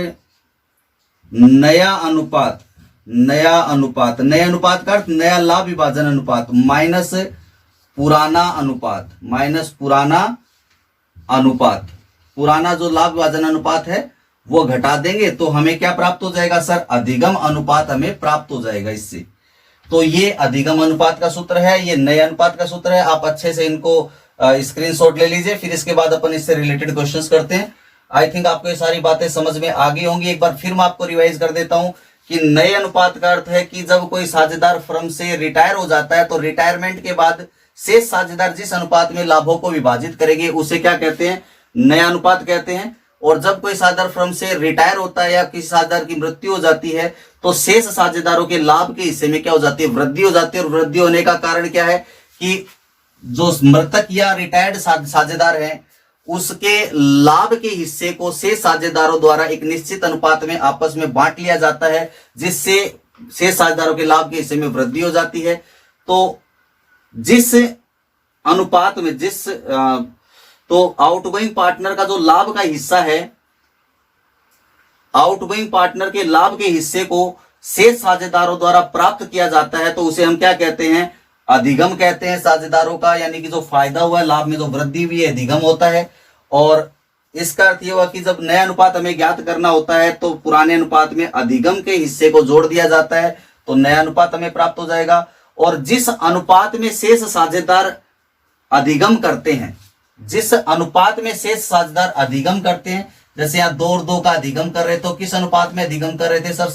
[SPEAKER 1] नया अनुपात, नया अनुपात, नया अनुपात का अर्थ नया लाभ विभाजन अनुपात माइनस पुराना अनुपात, माइनस पुराना अनुपात। पुराना जो लाभ विभाजन अनुपात है वो घटा देंगे तो हमें क्या प्राप्त हो जाएगा सर, अधिगम अनुपात हमें प्राप्त हो जाएगा इससे। तो ये अधिगम अनुपात का सूत्र है, ये नए अनुपात का सूत्र है। आप अच्छे से इनको स्क्रीनशॉट ले लीजिए, फिर इसके बाद अपन इससे रिलेटेड क्वेश्चंस करते हैं। आई थिंक आपको ये सारी बातें समझ में आ गई होंगी। एक बार फिर मैं आपको रिवाइज कर देता हूं कि नए अनुपात का अर्थ है कि जब कोई साझेदार फर्म से रिटायर हो जाता है तो रिटायरमेंट के बाद शेष साझेदार जिस अनुपात में लाभों को विभाजित करेंगे उसे क्या कहते हैं, नया अनुपात कहते हैं। और जब कोई साझेदार फर्म से रिटायर होता है या किसी साझेदार की मृत्यु हो जाती है तो शेष साझेदारों के लाभ के हिस्से में क्या हो जाती है, वृद्धि हो जाती है। और वृद्धि होने का कारण क्या है कि जो मृतक या रिटायर्ड साझेदार है उसके लाभ के हिस्से को शेष साझेदारों द्वारा एक निश्चित अनुपात में आपस में बांट लिया जाता है, जिससे शेष साझेदारों के लाभ के हिस्से में वृद्धि हो जाती है। तो जिस अनुपात में तो आउटगोइंग पार्टनर का जो लाभ का हिस्सा है, आउटगोइंग पार्टनर के लाभ के हिस्से को शेष साझेदारों द्वारा प्राप्त किया जाता है तो उसे हम क्या कहते हैं, अधिगम कहते हैं साझेदारों का। यानी कि जो फायदा हुआ है, लाभ में जो वृद्धि हुई है, अधिगम होता है। और इसका अर्थ यह हुआ कि जब नया अनुपात हमें ज्ञात करना होता है तो पुराने अनुपात में अधिगम के हिस्से को जोड़ दिया जाता है तो नया अनुपात हमें प्राप्त हो जाएगा। और जिस अनुपात में शेष साझेदार अधिगम करते हैं, जिस अनुपात में शेष साझेदार अधिगम करते हैं, जैसे यहाँ 2 और 2 का अधिगम कर रहे थे, तो किस अनुपात में अधिगम कर रहे थे सर,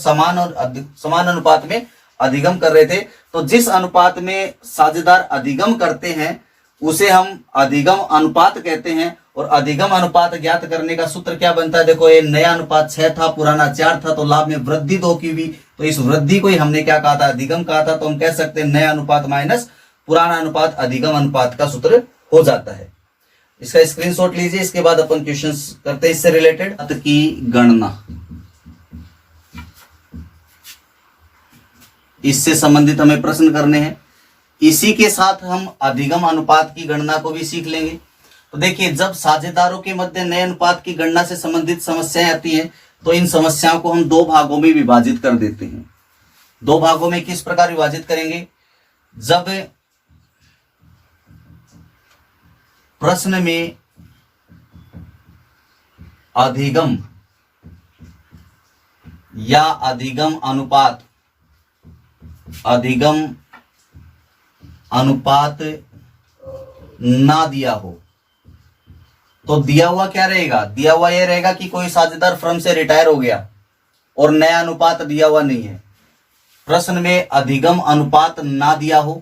[SPEAKER 1] समान अनुपात में अधिगम कर रहे थे। तो जिस अनुपात में साझेदार अधिगम करते हैं उसे हम अधिगम अनुपात कहते हैं। और अधिगम अनुपात ज्ञात करने का सूत्र क्या बनता है, देखो ये नया अनुपात 6 था, पुराना 4 था, तो लाभ में वृद्धि 2 की हुई, तो इस वृद्धि को ही हमने क्या कहा था, अधिगम कहा था। तो हम कह सकते हैं नया अनुपात माइनस पुराना अनुपात अधिगम अनुपात का सूत्र हो जाता है। इसका स्क्रीनशॉट लीजिए, इसके बाद अपन क्वेश्चंस करते हैं इससे रिलेटेड। की गणना, इससे संबंधित हमें प्रश्न करने हैं। इसी के साथ हम अधिगम अनुपात की गणना को भी सीख लेंगे। तो देखिए जब साझेदारों के मध्य नए अनुपात की गणना से संबंधित समस्याएं आती हैं तो इन समस्याओं को हम 2 भागों में विभाजित कर देते हैं। 2 भागों में किस प्रकार विभाजित करेंगे, जब प्रश्न में अधिगम या अधिगम अनुपात, अधिगम अनुपात ना दिया हो तो दिया हुआ क्या रहेगा, दिया हुआ यह रहेगा कि कोई साझेदार फर्म से रिटायर हो गया और नया अनुपात दिया हुआ नहीं है। प्रश्न में अधिगम अनुपात ना दिया हो।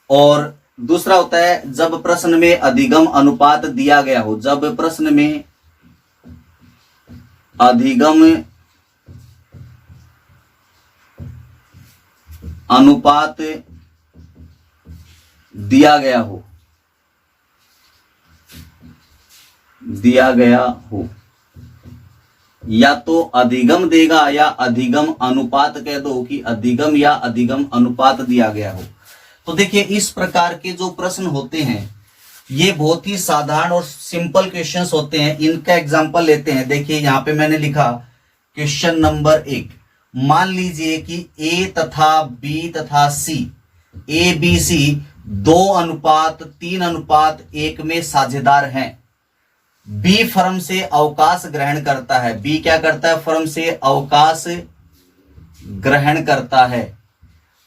[SPEAKER 1] और दूसरा होता है जब प्रश्न में अधिगम अनुपात दिया गया हो, जब प्रश्न में अधिगम अनुपात दिया गया हो, दिया गया हो, या तो अधिगम देगा या अधिगम अनुपात कह दो कि अधिगम या अधिगम अनुपात दिया गया हो। तो देखिए इस प्रकार के जो प्रश्न होते हैं ये बहुत ही साधारण और सिंपल क्वेश्चंस होते हैं। इनका एग्जांपल लेते हैं। देखिए यहां पे मैंने लिखा क्वेश्चन नंबर 1 मान लीजिए कि ए तथा बी तथा सी, ए बी सी 2:3:1 में साझेदार हैं। बी फर्म से अवकाश ग्रहण करता है। बी क्या करता है? फर्म से अवकाश ग्रहण करता है।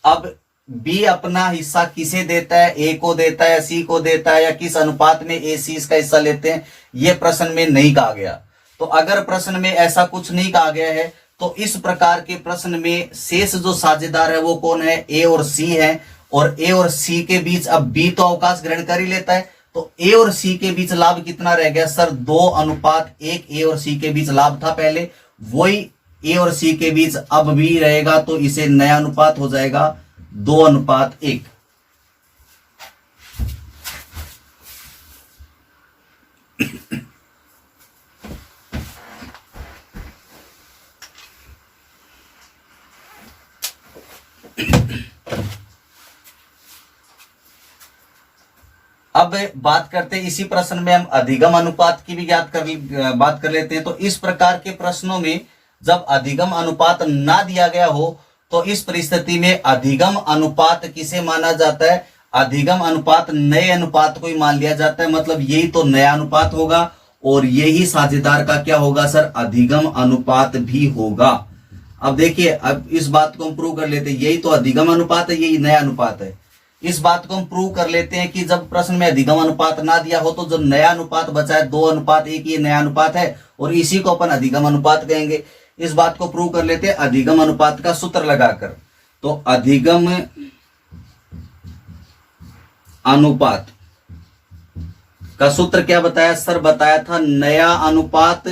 [SPEAKER 1] अब बी अपना हिस्सा किसे देता है? ए को देता है या सी को देता है, या किस अनुपात में ए सी इसका हिस्सा लेते हैं, यह प्रश्न में नहीं कहा गया। तो अगर प्रश्न में ऐसा कुछ नहीं कहा गया है तो इस प्रकार के प्रश्न में शेष जो साझेदार है वो कौन है? ए और सी है। और ए और सी के बीच अब बी तो अवकाश ग्रहण कर ही लेता है, तो ए और सी के बीच लाभ कितना रह गया सर? 2:1 ए और सी के बीच लाभ था पहले, वही ए और सी के बीच अब भी रहेगा, तो इसे नया अनुपात हो जाएगा 2:1। अब बात करते हैं, इसी प्रश्न में हम अधिगम अनुपात की भी बात कर लेते हैं। तो इस प्रकार के प्रश्नों में जब अधिगम अनुपात ना दिया गया हो तो इस परिस्थिति में अधिगम अनुपात किसे माना जाता है? अधिगम अनुपात नए अनुपात को ही मान लिया जाता है, मतलब यही तो नया अनुपात होगा और यही साझेदार का क्या होगा सर? अधिगम अनुपात भी होगा। अब देखिए, अब इस बात को हम प्रूव कर लेते हैं, यही तो अधिगम अनुपात है, यही नया अनुपात है। इस बात को हम प्रूव कर लेते हैं कि जब प्रश्न में अधिगम अनुपात ना दिया हो तो जो नया अनुपात बचा है 2:1 ये नया अनुपात है और इसी को अपन अधिगम अनुपात कहेंगे। इस बात को प्रूव कर लेते हैं अधिगम अनुपात का सूत्र लगाकर। तो अधिगम अनुपात का सूत्र क्या बताया सर? बताया था नया अनुपात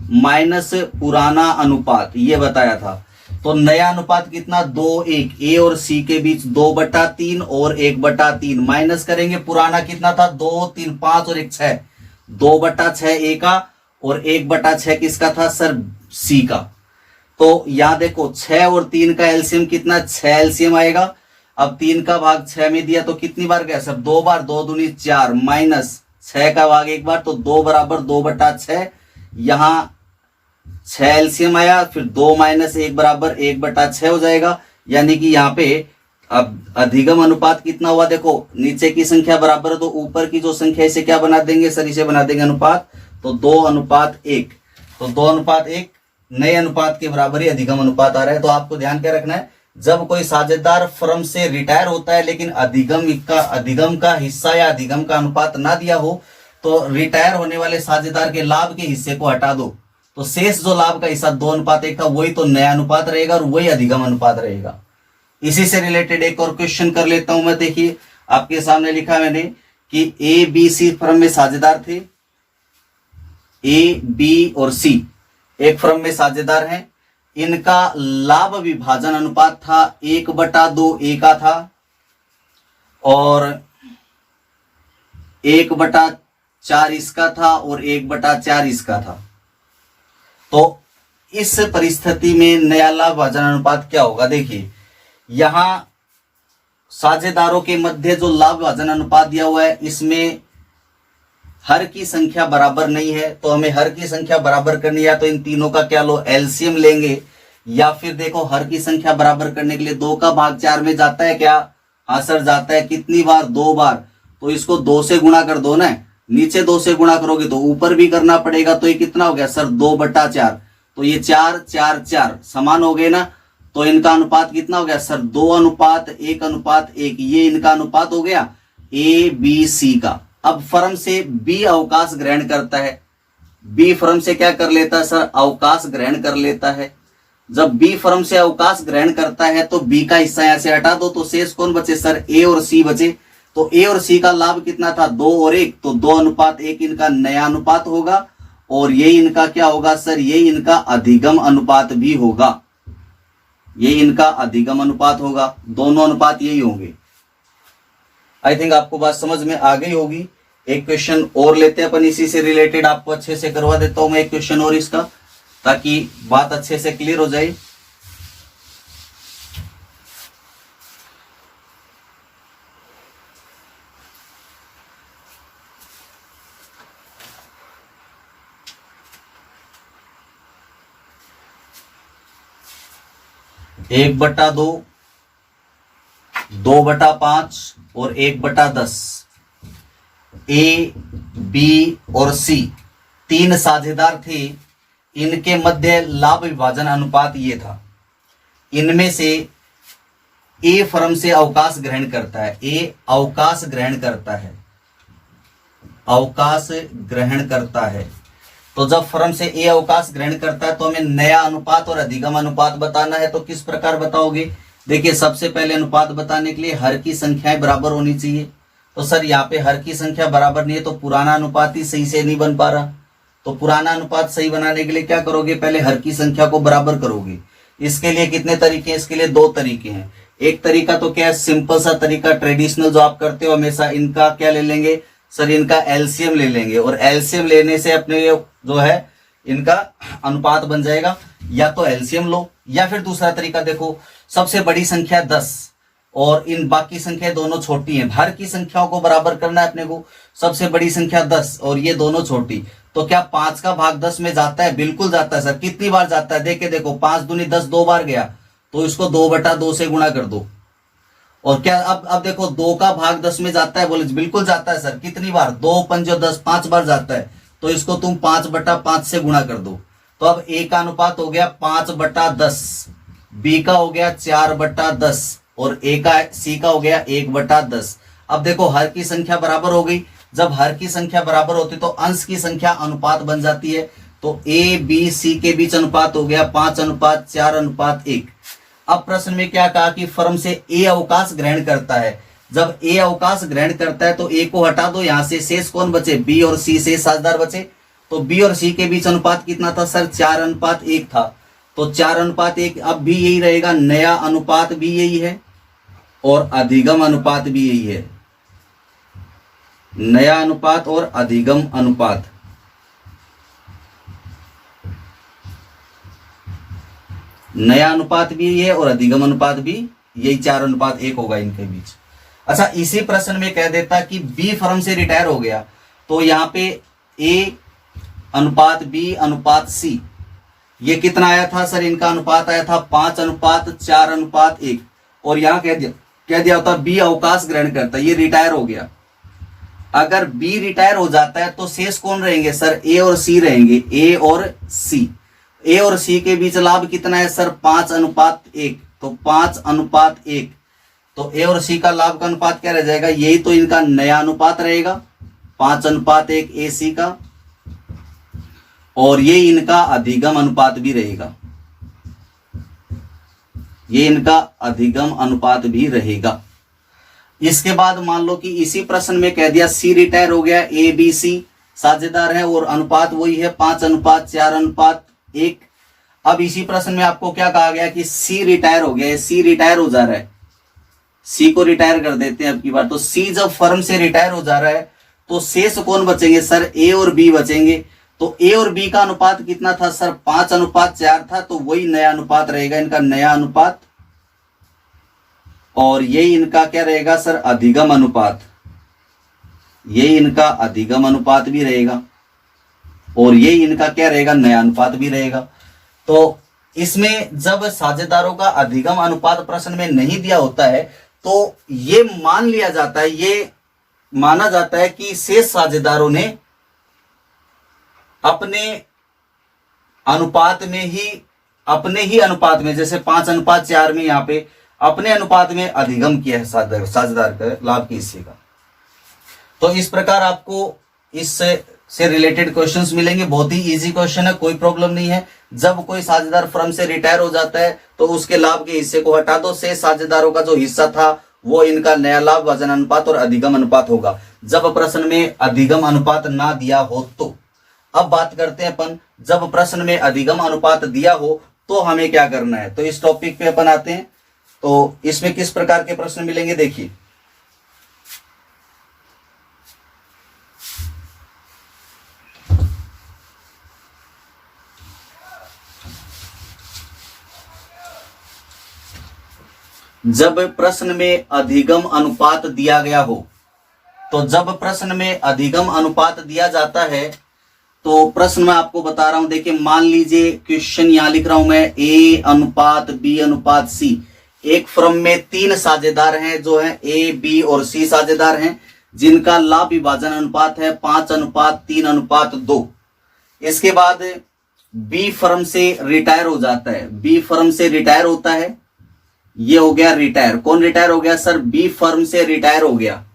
[SPEAKER 1] माइनस पुराना अनुपात, ये बताया था। तो नया अनुपात कितना? 2:1, ए और सी के बीच 2/3 और 1/3 माइनस करेंगे पुराना कितना था? 2, 3, 5 और 1 6, 2/6 ए का और 1/6 किसका था सर? सी का। तो यहां देखो 6 और 3 का एलसीएम कितना? 6 एलसीएम आएगा। अब 3 का भाग 6 में दिया तो कितनी बार गया सर? 2 बार, 2 दूनी 4 माइनस 6 का भाग 1 बार, तो 2 बराबर 2/6। यहां 6 एलसीएम आया, फिर 2 माइनस 1 बराबर 1/6 हो जाएगा। यानी कि यहाँ पे अब अधिगम अनुपात कितना हुआ? देखो नीचे की संख्या बराबर है तो ऊपर की जो संख्या इसे क्या बना देंगे सर? इसे बना देंगे अनुपात। तो 2:1, तो 2:1 नए अनुपात के बराबर ही अधिगम अनुपात आ रहा है। तो आपको ध्यान क्या रखना है, जब कोई साझेदार फर्म से रिटायर होता है लेकिन अधिगम का हिस्सा या अधिगम का अनुपात ना दिया हो तो रिटायर होने वाले साझेदार के लाभ के हिस्से को हटा दो, तो शेष जो लाभ का हिस्सा 2:1 था वही तो नया अनुपात रहेगा और वही अधिगम अनुपात रहेगा। इसी से रिलेटेड एक और क्वेश्चन कर लेता हूं मैं। देखिए आपके सामने लिखा मैंने कि ए बी सी फर्म में साझेदार थे, ए बी और सी एक फर्म में साझेदार हैं। इनका लाभ विभाजन अनुपात था 1/2 ए का था और 1/4 इसका था और 1/4 इसका था। तो इस परिस्थिति में नया लाभ विभाजन अनुपात क्या होगा? देखिए यहां साझेदारों के मध्य जो लाभ विभाजन अनुपात दिया हुआ है इसमें हर की संख्या बराबर नहीं है, तो हमें हर की संख्या बराबर करनी है तो इन तीनों का क्या लो? एलसीएम लेंगे। या फिर देखो हर की संख्या बराबर करने के लिए 2 का भाग 4 में जाता है क्या? हाँ सर जाता है। कितनी बार? 2 बार। तो इसको 2 से गुणा कर दो ना, नीचे 2 से गुणा करोगे तो ऊपर भी करना पड़ेगा। तो ये कितना हो गया सर? 2/4। तो ये 4, 4, 4 समान हो गए ना, तो इनका अनुपात कितना हो गया सर? 2:1:1। ये इनका अनुपात हो गया ए बी सी का। अब फर्म से बी अवकाश ग्रहण करता है। बी फर्म से क्या कर लेता है सर? अवकाश ग्रहण कर लेता है। जब बी फर्म से अवकाश ग्रहण करता है तो बी का हिस्सा यहां से हटा दो, तो शेष कौन बचे सर? ए और सी बचे। तो ए और सी का लाभ कितना था? 2 और 1, तो 2:1 इनका नया अनुपात होगा और ये इनका क्या होगा सर? ये इनका अधिगम अनुपात भी होगा। ये इनका अधिगम अनुपात होगा। दोनों अनुपात यही होंगे। आई थिंक आपको बात समझ में आ गई होगी। एक क्वेश्चन और लेते हैं अपन इसी से रिलेटेड, आपको अच्छे से करवा देता हूं मैं एक क्वेश्चन और इसका, ताकि बात अच्छे से क्लियर हो जाए। 1/2, 2/5 और 1/10। ए, बी और सी तीन साझेदार थे, इनके मध्य लाभ विभाजन अनुपात ये था। इनमें से ए फर्म से अवकाश ग्रहण करता है, ए अवकाश ग्रहण करता है, अवकाश ग्रहण करता है। तो जब फर्म से ए अवकाश ग्रहण करता है तो हमें नया अनुपात और अधिगम अनुपात बताना है। तो किस प्रकार बताओगे? देखिए, सबसे पहले अनुपात बताने के लिए हर की संख्याएं बराबर होनी चाहिए। तो सर यहाँ पे हर की संख्या बराबर नहीं है तो पुराना अनुपात ही सही से नहीं बन पा रहा। तो पुराना अनुपात सही बनाने के लिए क्या करोगे? पहले हर की संख्या को बराबर करोगे। इसके लिए कितने तरीके हैं? इसके लिए दो तरीके हैं। एक तरीका तो क्या है, सिंपल सा तरीका, ट्रेडिशनल जो आप करते हो हमेशा, इनका क्या ले लेंगे सर? इनका एलसीएम ले लेंगे और एलसीएम लेने से अपने जो है इनका अनुपात बन जाएगा। या तो एलसीएम लो या फिर दूसरा तरीका देखो, सबसे बड़ी संख्या 10 और इन बाकी संख्या दोनों छोटी हैं। हर की संख्याओं को बराबर करना है अपने को। सबसे बड़ी संख्या 10 और ये दोनों छोटी, तो क्या 5 का भाग 10 में जाता है? बिल्कुल जाता है सर। कितनी बार जाता है? देखो 5 दूनी 10, 2 बार गया, तो इसको 2/2 से गुणा कर दो। और क्या अब देखो 2 का भाग 10 में जाता है? बोले बिल्कुल जाता है सर। कितनी बार? 2 पंजो 10, 5 बार जाता है, तो इसको तुम 5/5 से गुणा कर दो। तो अब ए का अनुपात हो गया 5/10, बी का हो गया 4/10 और ए का सी का हो गया 1/10। अब देखो हर की संख्या बराबर हो गई। जब हर की संख्या बराबर होती तो अंश की संख्या अनुपात बन जाती है। तो ए बी सी के बीच अनुपात हो गया 5:4:1। अब प्रश्न में क्या कहा कि फर्म से ए अवकाश ग्रहण करता है। जब ए अवकाश ग्रहण करता है तो ए को हटा दो, यहां से शेष कौन बचे? बी और सी शेष साझेदार बचे। तो बी और सी के बीच अनुपात कितना था सर? 4:1 था। तो 4:1 अब भी यही रहेगा। नया अनुपात भी यही है और अधिगम अनुपात भी यही है। नया अनुपात और अधिगम अनुपात, नया अनुपात भी यही है और अधिगम अनुपात भी यही 4:1 होगा इनके बीच। अच्छा, इसी प्रश्न में कह देता कि बी फर्म से रिटायर हो गया, तो यहां पे ए अनुपात बी अनुपात सी, ये कितना आया था सर? इनका अनुपात आया था 5:4:1। और यहां कह दिया होता बी अवकाश ग्रहण करता, ये रिटायर हो गया। अगर बी रिटायर हो जाता है तो शेष कौन रहेंगे सर? ए और सी रहेंगे। ए और सी, ए और सी के बीच लाभ कितना है सर? 5:1। तो 5:1, तो ए और सी का लाभ का अनुपात क्या रह जाएगा? यही तो इनका नया अनुपात रहेगा, 5:1 ए सी का। और ये इनका अधिगम अनुपात भी रहेगा, ये इनका अधिगम अनुपात भी रहेगा। इसके बाद मान लो कि इसी प्रश्न में कह दिया सी रिटायर हो गया, ए बी सी साझेदार है और अनुपात वही है 5:4:1। अब इसी प्रश्न में आपको क्या कहा गया कि सी रिटायर हो गया, सी रिटायर हो जा रहा है, सी को रिटायर कर देते हैं अब की बार। तो सी जब फर्म से रिटायर हो जा रहा है तो शेष कौन बचेंगे सर? ए और बी बचेंगे। तो ए और बी का अनुपात कितना था सर? 5:4 था। तो वही नया अनुपात रहेगा, इनका नया अनुपात। और ये इनका क्या रहेगा सर? अधिगम अनुपात। ये इनका अधिगम अनुपात भी रहेगा और ये इनका क्या रहेगा? नया अनुपात भी रहेगा। तो इसमें जब साझेदारों का अधिगम अनुपात प्रश्न में नहीं दिया होता है तो ये मान लिया जाता है, ये माना जाता है कि शेष साझेदारों ने अपने अनुपात में ही, अपने ही अनुपात में, जैसे 5:4 में यहां पे अपने अनुपात में अधिगम किया है साझेदार का लाभ के हिस्से का। तो इस प्रकार आपको इससे रिलेटेड क्वेश्चंस मिलेंगे। बहुत ही इजी क्वेश्चन है, कोई प्रॉब्लम नहीं है। जब कोई साझेदार फर्म से रिटायर हो जाता है तो उसके लाभ के हिस्से को हटा दो, शेष साझेदारों का जो हिस्सा था वो इनका नया लाभ भाजन अनुपात और अधिगम अनुपात होगा। जब प्रश्न में अधिगम अनुपात ना दिया हो तो। अब बात करते हैं अपन, जब प्रश्न में अधिगम अनुपात दिया हो तो हमें क्या करना है। तो इस टॉपिक पे अपन आते हैं। तो इसमें किस प्रकार के प्रश्न मिलेंगे देखिए। जब प्रश्न में अधिगम अनुपात दिया गया हो, तो जब प्रश्न में अधिगम अनुपात दिया जाता है तो प्रश्न मैं आपको बता रहा हूं, देखिए मान लीजिए क्वेश्चन यहां लिख रहा हूं मैं, ए अनुपात बी अनुपात सी। एक फर्म में 3 साझेदार हैं जो हैं ए बी और सी साझेदार हैं, जिनका लाभ विभाजन अनुपात है 5:3:2। इसके बाद बी फर्म से रिटायर हो जाता है, बी फर्म से रिटायर होता है, ये हो गया रिटायर। कौन रिटायर हो गया सर? बी फर्म से रिटायर हो गया।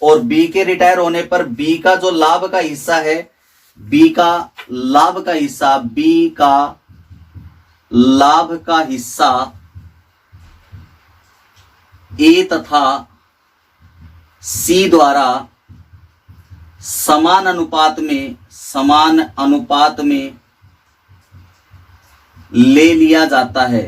[SPEAKER 1] और बी के रिटायर होने पर बी का जो लाभ का हिस्सा है, बी का लाभ का हिस्सा, बी का लाभ का हिस्सा ए तथा सी द्वारा समान अनुपात में ले लिया जाता है।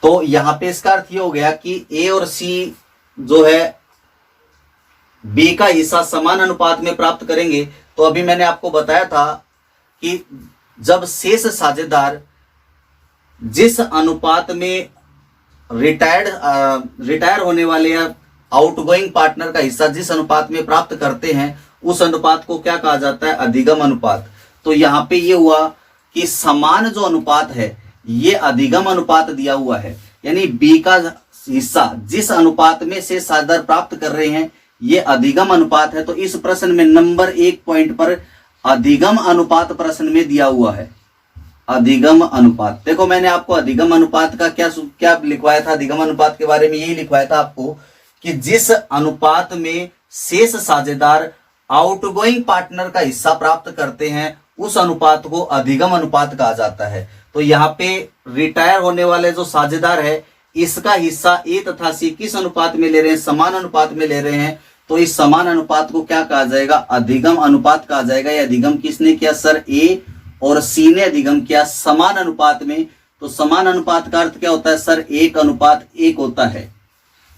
[SPEAKER 1] तो यहां पे इसका अर्थ ये हो गया कि ए और सी जो है बी का हिस्सा समान अनुपात में प्राप्त करेंगे। तो अभी मैंने आपको बताया था कि जब शेष साझेदार जिस अनुपात में रिटायर होने वाले या आउटगोइंग पार्टनर का हिस्सा जिस अनुपात में प्राप्त करते हैं, उस अनुपात को क्या कहा जाता है? अधिगम अनुपात। तो यहां पे ये हुआ कि समान जो अनुपात है ये अधिगम अनुपात दिया हुआ है, यानी बी का हिस्सा जिस अनुपात में से साझेदार प्राप्त कर रहे हैं ये अधिगम अनुपात है। तो इस प्रश्न में नंबर 1 पॉइंट पर अधिगम अनुपात प्रश्न में दिया हुआ है। अधिगम अनुपात, देखो मैंने आपको अधिगम अनुपात का क्या लिखवाया था? अधिगम अनुपात के बारे में यही लिखवाया था आपको कि जिस अनुपात में शेष साझेदार आउटगोइंग पार्टनर का हिस्सा प्राप्त करते हैं उस अनुपात को अधिगम अनुपात कहा जाता है। तो यहाँ पे रिटायर होने वाले जो साझेदार है इसका हिस्सा ए तथा सी किस अनुपात में ले रहे हैं? समान अनुपात में ले रहे हैं। तो इस समान अनुपात को क्या कहा जाएगा? अधिगम अनुपात कहा जाएगा। यह अधिगम किसने किया सर? ए और सी ने अधिगम किया समान अनुपात में। तो समान अनुपात का अर्थ क्या होता है सर? 1:1 होता है।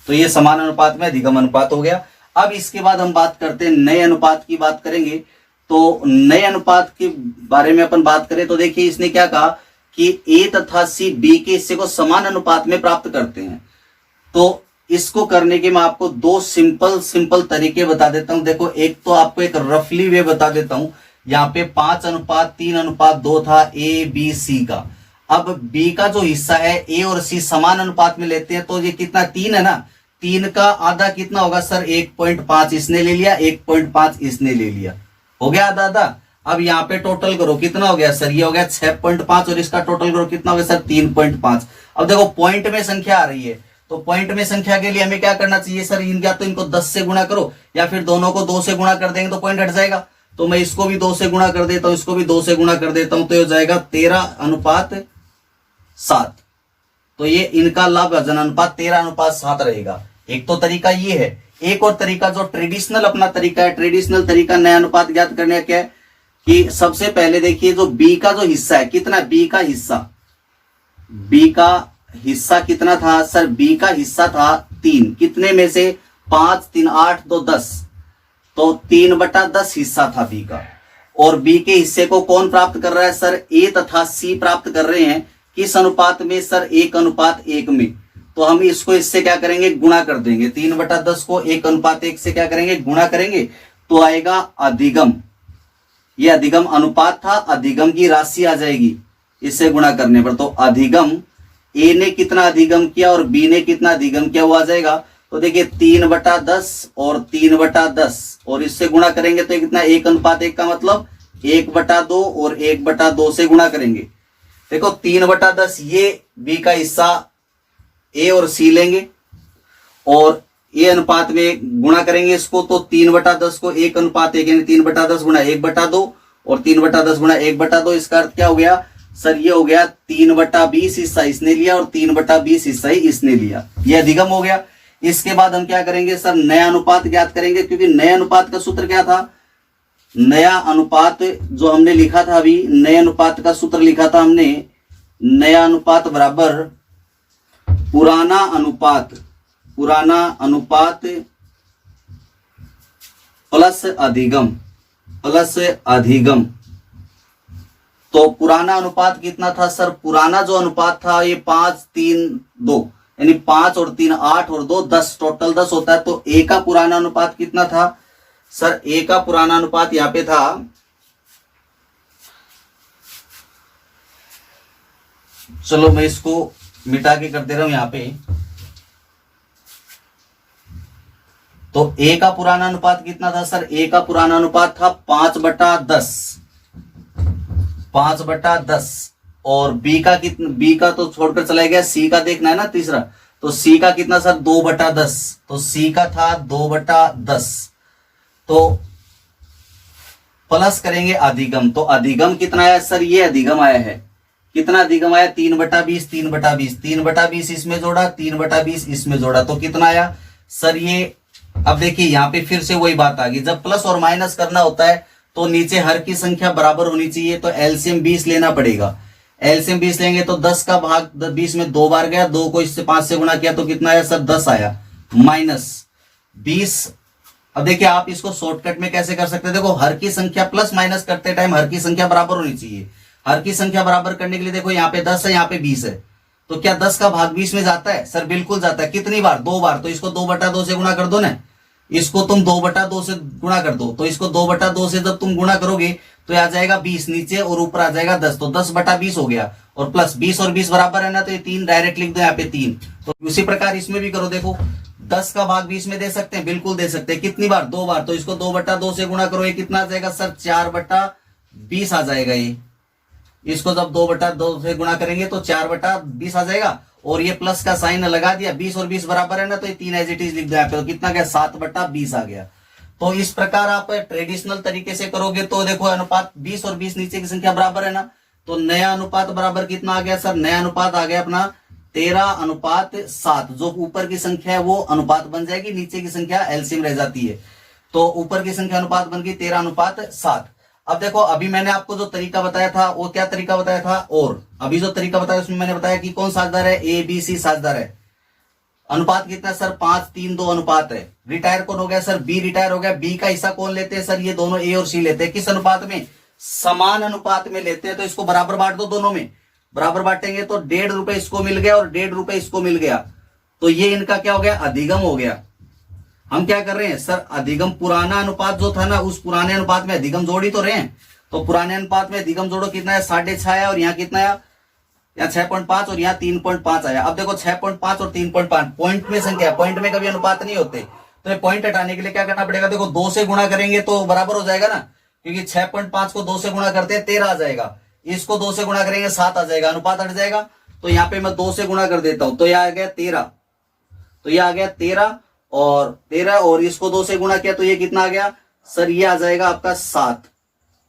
[SPEAKER 1] तो ये समान अनुपात में अधिगम अनुपात हो गया। अब इसके बाद हम बात करते हैं नए अनुपात की बात करेंगे। तो नए अनुपात के बारे में अपन बात करें तो देखिए इसने क्या कहा कि ए तथा सी बी के हिस्से को समान अनुपात में प्राप्त करते हैं। तो इसको करने के मैं आपको 2 सिंपल तरीके बता देता हूं। देखो एक तो आपको एक रफली वे बता देता हूं। यहाँ पे 5:3:2 था ए बी सी का। अब बी का जो हिस्सा है ए और सी समान अनुपात में लेते हैं, तो ये कितना? 3 है ना। 3 का आधा कितना होगा सर? 1.5 इसने ले लिया, 1.5 इसने ले लिया, हो गया आधा आधा। अब यहाँ पे टोटल करो कितना हो गया सर? ये हो गया 6.5 और इसका टोटल करो कितना हो गया सर? 3.5। अब देखो पॉइंट में संख्या आ रही है, तो पॉइंट में संख्या के लिए हमें क्या करना चाहिए सर? या तो इनको 10 से गुणा करो या फिर दोनों को 2 से गुणा कर देंगे तो पॉइंट हट जाएगा। तो मैं इसको भी 2 से गुणा कर देता हूं, इसको भी 2 से गुणा कर देता हूं, तो ये हो जाएगा 13:7। तो ये इनका लाभ विभाजन अनुपात 13:7 रहेगा। एक तो तरीका ये है। एक और तरीका जो ट्रेडिशनल अपना तरीका है, ट्रेडिशनल तरीका नया अनुपात ज्ञात करने का क्या है कि सबसे पहले देखिए जो बी का जो हिस्सा है कितना? बी का हिस्सा कितना था सर? बी का हिस्सा था 3। कितने में से? 5 3 8 2 10। तो 3/10 हिस्सा था बी का। और बी के हिस्से को कौन प्राप्त कर रहा है सर? ए तथा सी प्राप्त कर रहे हैं। किस अनुपात में सर? 1:1 में। तो हम इसको इससे क्या करेंगे? गुणा कर देंगे। 3/10 को 1:1 से क्या करेंगे? गुणा करेंगे, तो आएगा अधिगम। ये अधिगम अनुपात था, अधिगम की राशि आ जाएगी इससे गुणा करने पर। तो अधिगम ए ने कितना अधिगम किया और बी ने कितना अधिगम किया वो आ जाएगा। तो देखिए 3/10 और 3/10 और इससे गुणा करेंगे तो कितना? 1:1 का मतलब 1/2 और 1/2 से गुणा करेंगे। देखो 3/10 ये बी का हिस्सा ए और सी लेंगे और ए अनुपात में गुणा करेंगे इसको, तो 3/10 को 1:1 यानी 3/10 गुणा 1/2 और 3/10 गुणा 1/2। इसका अर्थ क्या हो गया सर? ये हो गया 3/20 हिस्सा इसने लिया और 3/20 हिस्सा ही इसने लिया। ये अधिगम हो गया। इसके बाद हम क्या करेंगे सर? नया अनुपात ज्ञात करेंगे, क्योंकि नए अनुपात का सूत्र क्या था? नया अनुपात जो हमने लिखा था अभी, नए अनुपात का सूत्र लिखा था हमने, नया अनुपात बराबर पुराना अनुपात प्लस अधिगम। तो पुराना अनुपात कितना था सर? पुराना जो अनुपात था ये 5:3:2 यानी 5 और 3 8 और 2 10, टोटल 10 होता है। तो ए का पुराना अनुपात कितना था सर? ए का पुराना अनुपात यहां पे था, चलो मैं इसको मिटा के कर दे रहा हूं यहां पे। तो ए का पुराना अनुपात कितना था सर? ए का पुराना अनुपात था 5/10, 5/10। और बी का कितना? बी का तो छोड़कर चला गया, सी का देखना है ना तीसरा। तो सी का कितना सर? 2/10। तो सी का था 2/10। तो प्लस करेंगे अधिगम, तो अधिगम कितना आया सर? ये अधिगम आया है। कितना अधिगम आया? 3/20, 3/20, 3/20 इसमें जोड़ा, 3/20 इसमें जोड़ा, तो कितना आया सर? ये अब देखिए यहां पे फिर से वही बात आ गई, जब प्लस और माइनस करना होता है तो नीचे हर की संख्या बराबर होनी चाहिए। तो एलसीएम 20 लेना पड़ेगा। एलसीएम 20 लेंगे तो 10 का भाग 20 में 2 बार गया, 2 को इससे 5 से गुणा किया तो कितना आया सर? 10 आया, माइनस 20। अब देखिए आप इसको शॉर्टकट में कैसे कर सकते हैं, देखो हर की संख्या प्लस माइनस करते टाइम हर की संख्या बराबर होनी चाहिए। हर की संख्या बराबर करने के लिए देखो यहाँ पे 10 है, यहाँ पे 20 है, तो क्या 10 का भाग 20 में जाता है सर? बिल्कुल जाता है। कितनी बार? 2 बार। तो इसको 2/2 से गुणा कर दो ना, इसको तुम 2/2 से गुणा कर दो। तो इसको 2/2 से जब तुम गुणा करोगे तो आ जाएगा 20 नीचे और ऊपर आ जाएगा 10, तो 10/20 हो गया। और प्लस 20 और 20 बराबर है ना, तो ये 3 डायरेक्ट लिख दो यहाँ पे 3। तो उसी प्रकार इसमें भी करो, देखो 10 का भाग 20 में दे सकते हैं, बिल्कुल दे सकते हैं। कितनी बार? 2 बार। तो इसको 2/2 से गुणा करो, ये कितना आ जाएगा सर? 4/20 आ जाएगा। ये इसको जब 2/2 से गुणा करेंगे तो 4/20 आ जाएगा। और ये प्लस का साइन लगा दिया, 20 और 20 बराबर है ना, तो ये 3 एज इट इज लिख दो यहाँ पे, तो कितना गया? 7/20 आ गया। तो इस प्रकार आप ट्रेडिशनल तरीके से करोगे तो देखो अनुपात 20 और 20 नीचे की संख्या बराबर है ना, तो नया अनुपात बराबर कितना आ गया सर? नया अनुपात आ गया अपना 13/7। जो ऊपर की संख्या है वो अनुपात बन जाएगी, नीचे की संख्या एलसीएम रह जाती है। तो ऊपर की संख्या अनुपात बन गई 13/7। अब देखो अभी मैंने आपको जो तरीका बताया था वो क्या तरीका बताया था, और अभी जो तरीका बताया उसमें मैंने बताया कि कौन साझेदार है? ए बी सी साझेदार है। अनुपात कितना सर? 5-3-2 अनुपात है। रिटायर कौन हो गया सर? बी रिटायर हो गया। बी का हिस्सा कौन लेते हैं सर? ये दोनों ए और सी लेते हैं। किस अनुपात में? समान अनुपात में लेते हैं। तो इसको बराबर बांट दो, दोनों में बराबर बांटेंगे तो 1.5 रुपए इसको मिल गया और 1.5 रुपए इसको मिल गया। तो ये इनका क्या हो गया? अधिगम हो गया। हम क्या कर रहे हैं सर? अधिगम पुराना अनुपात जो था ना, उस पुराने अनुपात में अधिगम जोड़ ही तो रहे हैं। तो पुराने अनुपात में अधिगम जोड़ो, कितना है? 6.5 आया। और यहाँ कितना आया? यहाँ 6.5 और यहाँ 3.5 आया। अब देखो 6.5 और 3.5 पॉइंट में संख्या, पॉइंट में कभी अनुपात नहीं होते। तो ये पॉइंट हटाने के लिए क्या करना पड़ेगा? देखो 2 से गुणा करेंगे तो बराबर हो जाएगा ना, क्योंकि 6.5 को 2 से गुणा करते हैं 13 आ जाएगा। इसको 2 से गुणा करेंगे 7 आ जाएगा, अनुपात हट जाएगा। तो यहाँ पे मैं 2 से गुणा कर देता हूं, तो यह आ गया 13। तो यह आ गया 13 और इसको 2 से गुणा किया तो ये कितना आ गया सर? ये आ जाएगा आपका 7।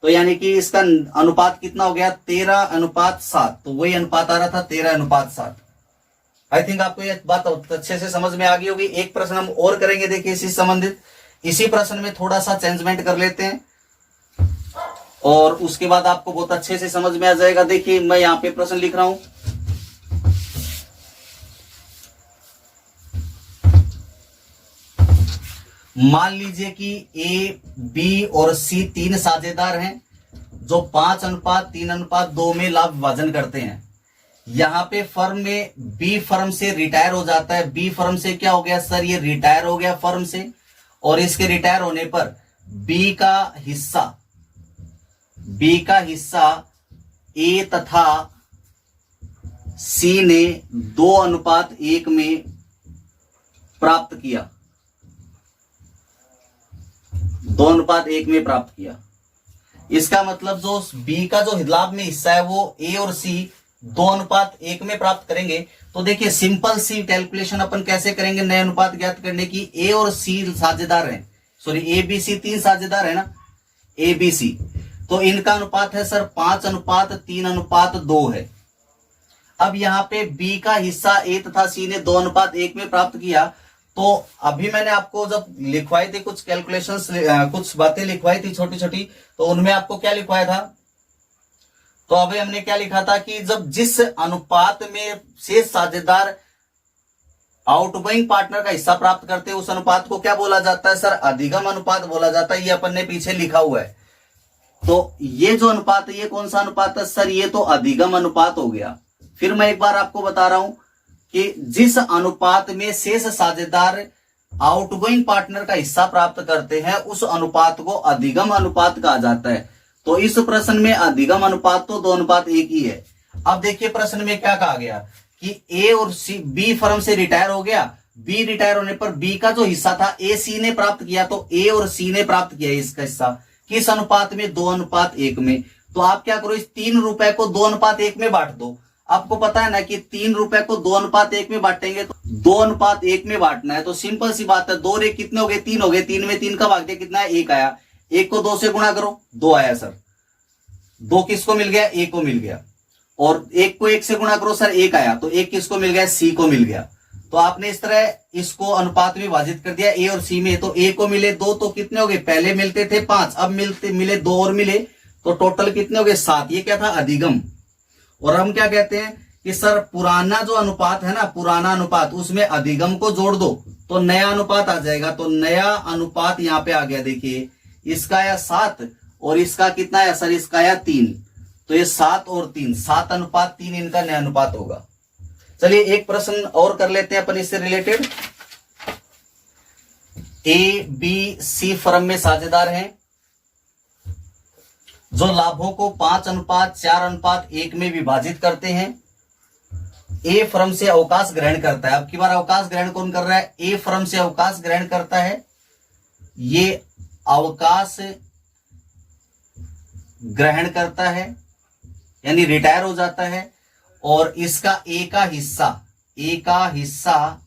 [SPEAKER 1] तो यानी कि इसका अनुपात कितना हो गया? 13/7। तो वही अनुपात आ रहा था 13/7। आई थिंक आपको ये बात अच्छे से समझ में आ गई होगी। एक प्रश्न हम और करेंगे, देखिए इसी संबंधित। इसी प्रश्न में थोड़ा सा चेंजमेंट कर लेते हैं और उसके बाद आपको बहुत अच्छे से समझ में आ जाएगा। देखिए मैं यहाँ पे प्रश्न लिख रहा हूं। मान लीजिए कि ए बी और सी 3 साझेदार हैं जो 5:3:2 में लाभ विभाजन करते हैं। यहां पे फर्म में बी फर्म से रिटायर हो जाता है। बी फर्म से क्या हो गया सर? ये रिटायर हो गया फर्म से, और इसके रिटायर होने पर बी का हिस्सा ए तथा सी ने 2:1 में प्राप्त किया। 2:1 में प्राप्त किया। इसका मतलब जो बी का जो लाभ में हिस्सा है वो ए और सी 2:1 में प्राप्त करेंगे। तो देखिए सिंपल सी कैलकुलेशन अपन कैसे करेंगे नए अनुपात ज्ञात करने की। ए और सी साझेदार हैं, सॉरी ए बी सी 3 साझेदार है ना, ए बी सी। तो इनका अनुपात है सर 5:3:2 है। अब यहाँ पे बी का हिस्सा ए तथा सी ने 2:1 में प्राप्त किया। तो अभी मैंने आपको जब लिखवाई थी कुछ कैलकुलेशंस, कुछ बातें लिखवाई थी छोटी छोटी, तो उनमें आपको क्या लिखवाया था? तो अभी हमने क्या लिखा था कि जब जिस अनुपात में शेष साझेदार आउटगोइंग पार्टनर का हिस्सा प्राप्त करते हैं उस अनुपात को क्या बोला जाता है सर? अधिगम अनुपात बोला जाता है। ये अपन ने पीछे लिखा हुआ है। तो ये जो अनुपात है ये कौन सा अनुपात है सर? ये तो अधिगम अनुपात हो गया। फिर मैं एक बार आपको बता रहा हूं कि जिस अनुपात में शेष साझेदार आउटगोइंग पार्टनर का हिस्सा प्राप्त करते हैं उस अनुपात को अधिगम अनुपात कहा जाता है। तो इस प्रश्न में अधिगम अनुपात तो 2:1 ही है। अब देखिए प्रश्न में क्या कहा गया कि ए और सी, बी फर्म से रिटायर हो गया, बी रिटायर होने पर बी का जो हिस्सा था ए सी ने प्राप्त किया, तो ए और सी ने प्राप्त किया इसका हिस्सा किस अनुपात में, 2:1 में। तो आप क्या करो, इस 3 रुपए को 2:1 में बांट दो। आपको पता है ना कि 3 रुपए को 2:1 में बांटेंगे तो 2:1 में बांटना है। तो सिंपल सी बात है, 2 रे कितने हो गए, 3 हो गए, 3 में 3 का भाग दिया कितना है, 1 आया। 1 को 2 से गुणा करो, 2 आया सर। 2 किसको मिल गया, ए को मिल गया। और 1 को 1 से गुणा करो सर, 1 आया। तो 1 किसको मिल गया, सी को मिल गया। तो आपने इस तरह इसको अनुपात में विभाजित कर दिया ए और सी में। तो ए को मिले 2 तो कितने हो गए, पहले मिलते थे 5, अब मिले 2 और मिले तो टोटल कितने हो गए, 7। ये क्या था, अधिगम। और हम क्या कहते हैं कि सर पुराना जो अनुपात है ना, पुराना अनुपात, उसमें अधिगम को जोड़ दो तो नया अनुपात आ जाएगा। तो नया अनुपात यहां पे आ गया, देखिए इसका आया 7 और इसका कितना है सर, इसका आया 3। तो ये 7 और 3, 7:3 इनका नया अनुपात होगा। चलिए एक प्रश्न और कर लेते हैं अपन इससे related. A B C firm में साझेदार हैं जो लाभों को 5:4:1 में विभाजित करते हैं। ए फर्म से अवकाश ग्रहण करता है। अब की बार अवकाश ग्रहण कौन कर रहा है, ए फर्म से अवकाश ग्रहण करता है। ये अवकाश ग्रहण करता है यानी रिटायर हो जाता है। और इसका ए का हिस्सा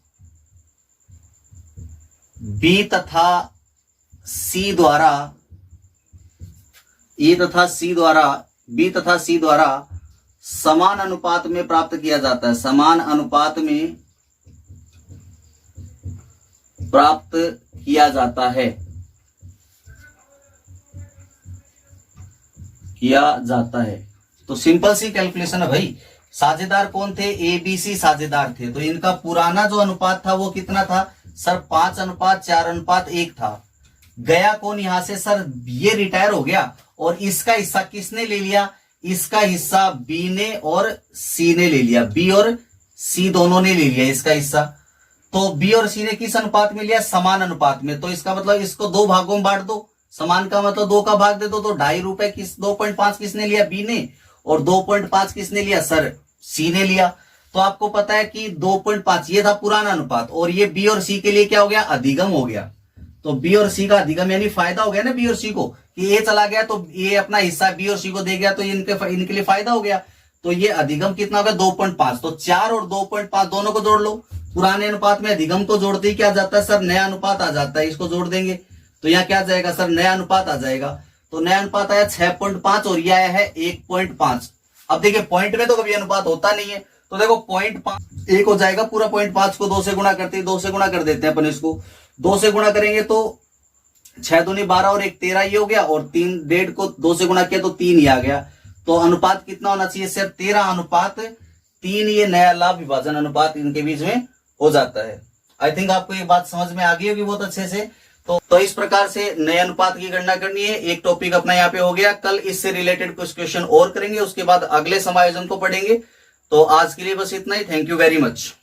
[SPEAKER 1] बी तथा सी द्वारा बी तथा सी द्वारा समान अनुपात में प्राप्त किया जाता है। समान अनुपात में प्राप्त किया जाता है। तो सिंपल सी कैलकुलेशन है भाई। साझेदार कौन थे, ए बी सी साझेदार थे। तो इनका पुराना जो अनुपात था वो कितना था सर, 5:4:1 था। गया कौन यहां से सर, ये रिटायर हो गया और इसका हिस्सा किसने ले लिया, इसका हिस्सा बी ने और सी ने ले लिया। बी और सी दोनों ने ले लिया इसका हिस्सा। तो बी और सी ने किस अनुपात में लिया, समान अनुपात में। तो इसका मतलब इसको 2 भागों में बांट दो। समान का मतलब 2 का भाग दे दो। तो 2.5 रुपए 2.5 किसने लिया, बी ने, और 2.5 किसने लिया सर, सी ने लिया। तो आपको पता है कि 2.5 ये था पुराना अनुपात और ये बी और सी के लिए क्या हो गया, अधिगम हो गया। तो बी और सी का अधिगम यानी फायदा हो गया ना बी और सी को, कि ए चला गया तो ये अपना हिस्सा बी और सी को दे गया तो इनके लिए फायदा हो गया। तो ये अधिगम कितना हो गया, 2.5। तो 4 और 2.5 दोनों को जोड़ लो। पुराने अनुपात में अधिगम को जोड़ते ही क्या जाता है सर, नया अनुपात आ जाता है। इसको जोड़ देंगे तो यहाँ क्या जाएगा सर, नया अनुपात आ जाएगा। तो नया अनुपात आया 6.5 और यह आया है 1.5। अब देखिए पॉइंट में तो कभी अनुपात होता नहीं है। तो देखो 0.5 1 हो जाएगा पूरा, 0.5 को 2 से गुणा करते हैं, 2 से गुणा कर देते हैं अपन इसको। 2 से गुणा करेंगे तो 6 दूनी 12 और 1 13 ये हो गया। और 3 1.5 को 2 से गुणा किया तो 3 ही आ गया। तो अनुपात कितना होना चाहिए, सिर्फ 13:3। ये नया लाभ विभाजन अनुपात इनके बीच में हो जाता है। आई थिंक आपको ये बात समझ में आ गई होगी बहुत अच्छे से। तो इस प्रकार से नए अनुपात की गणना करनी है। एक टॉपिक अपना यहाँ पे हो गया। कल इससे रिलेटेड कुछ क्वेश्चन और करेंगे, उसके बाद अगले समायोजन को पढ़ेंगे। तो आज के लिए बस इतना ही। Thank you very much.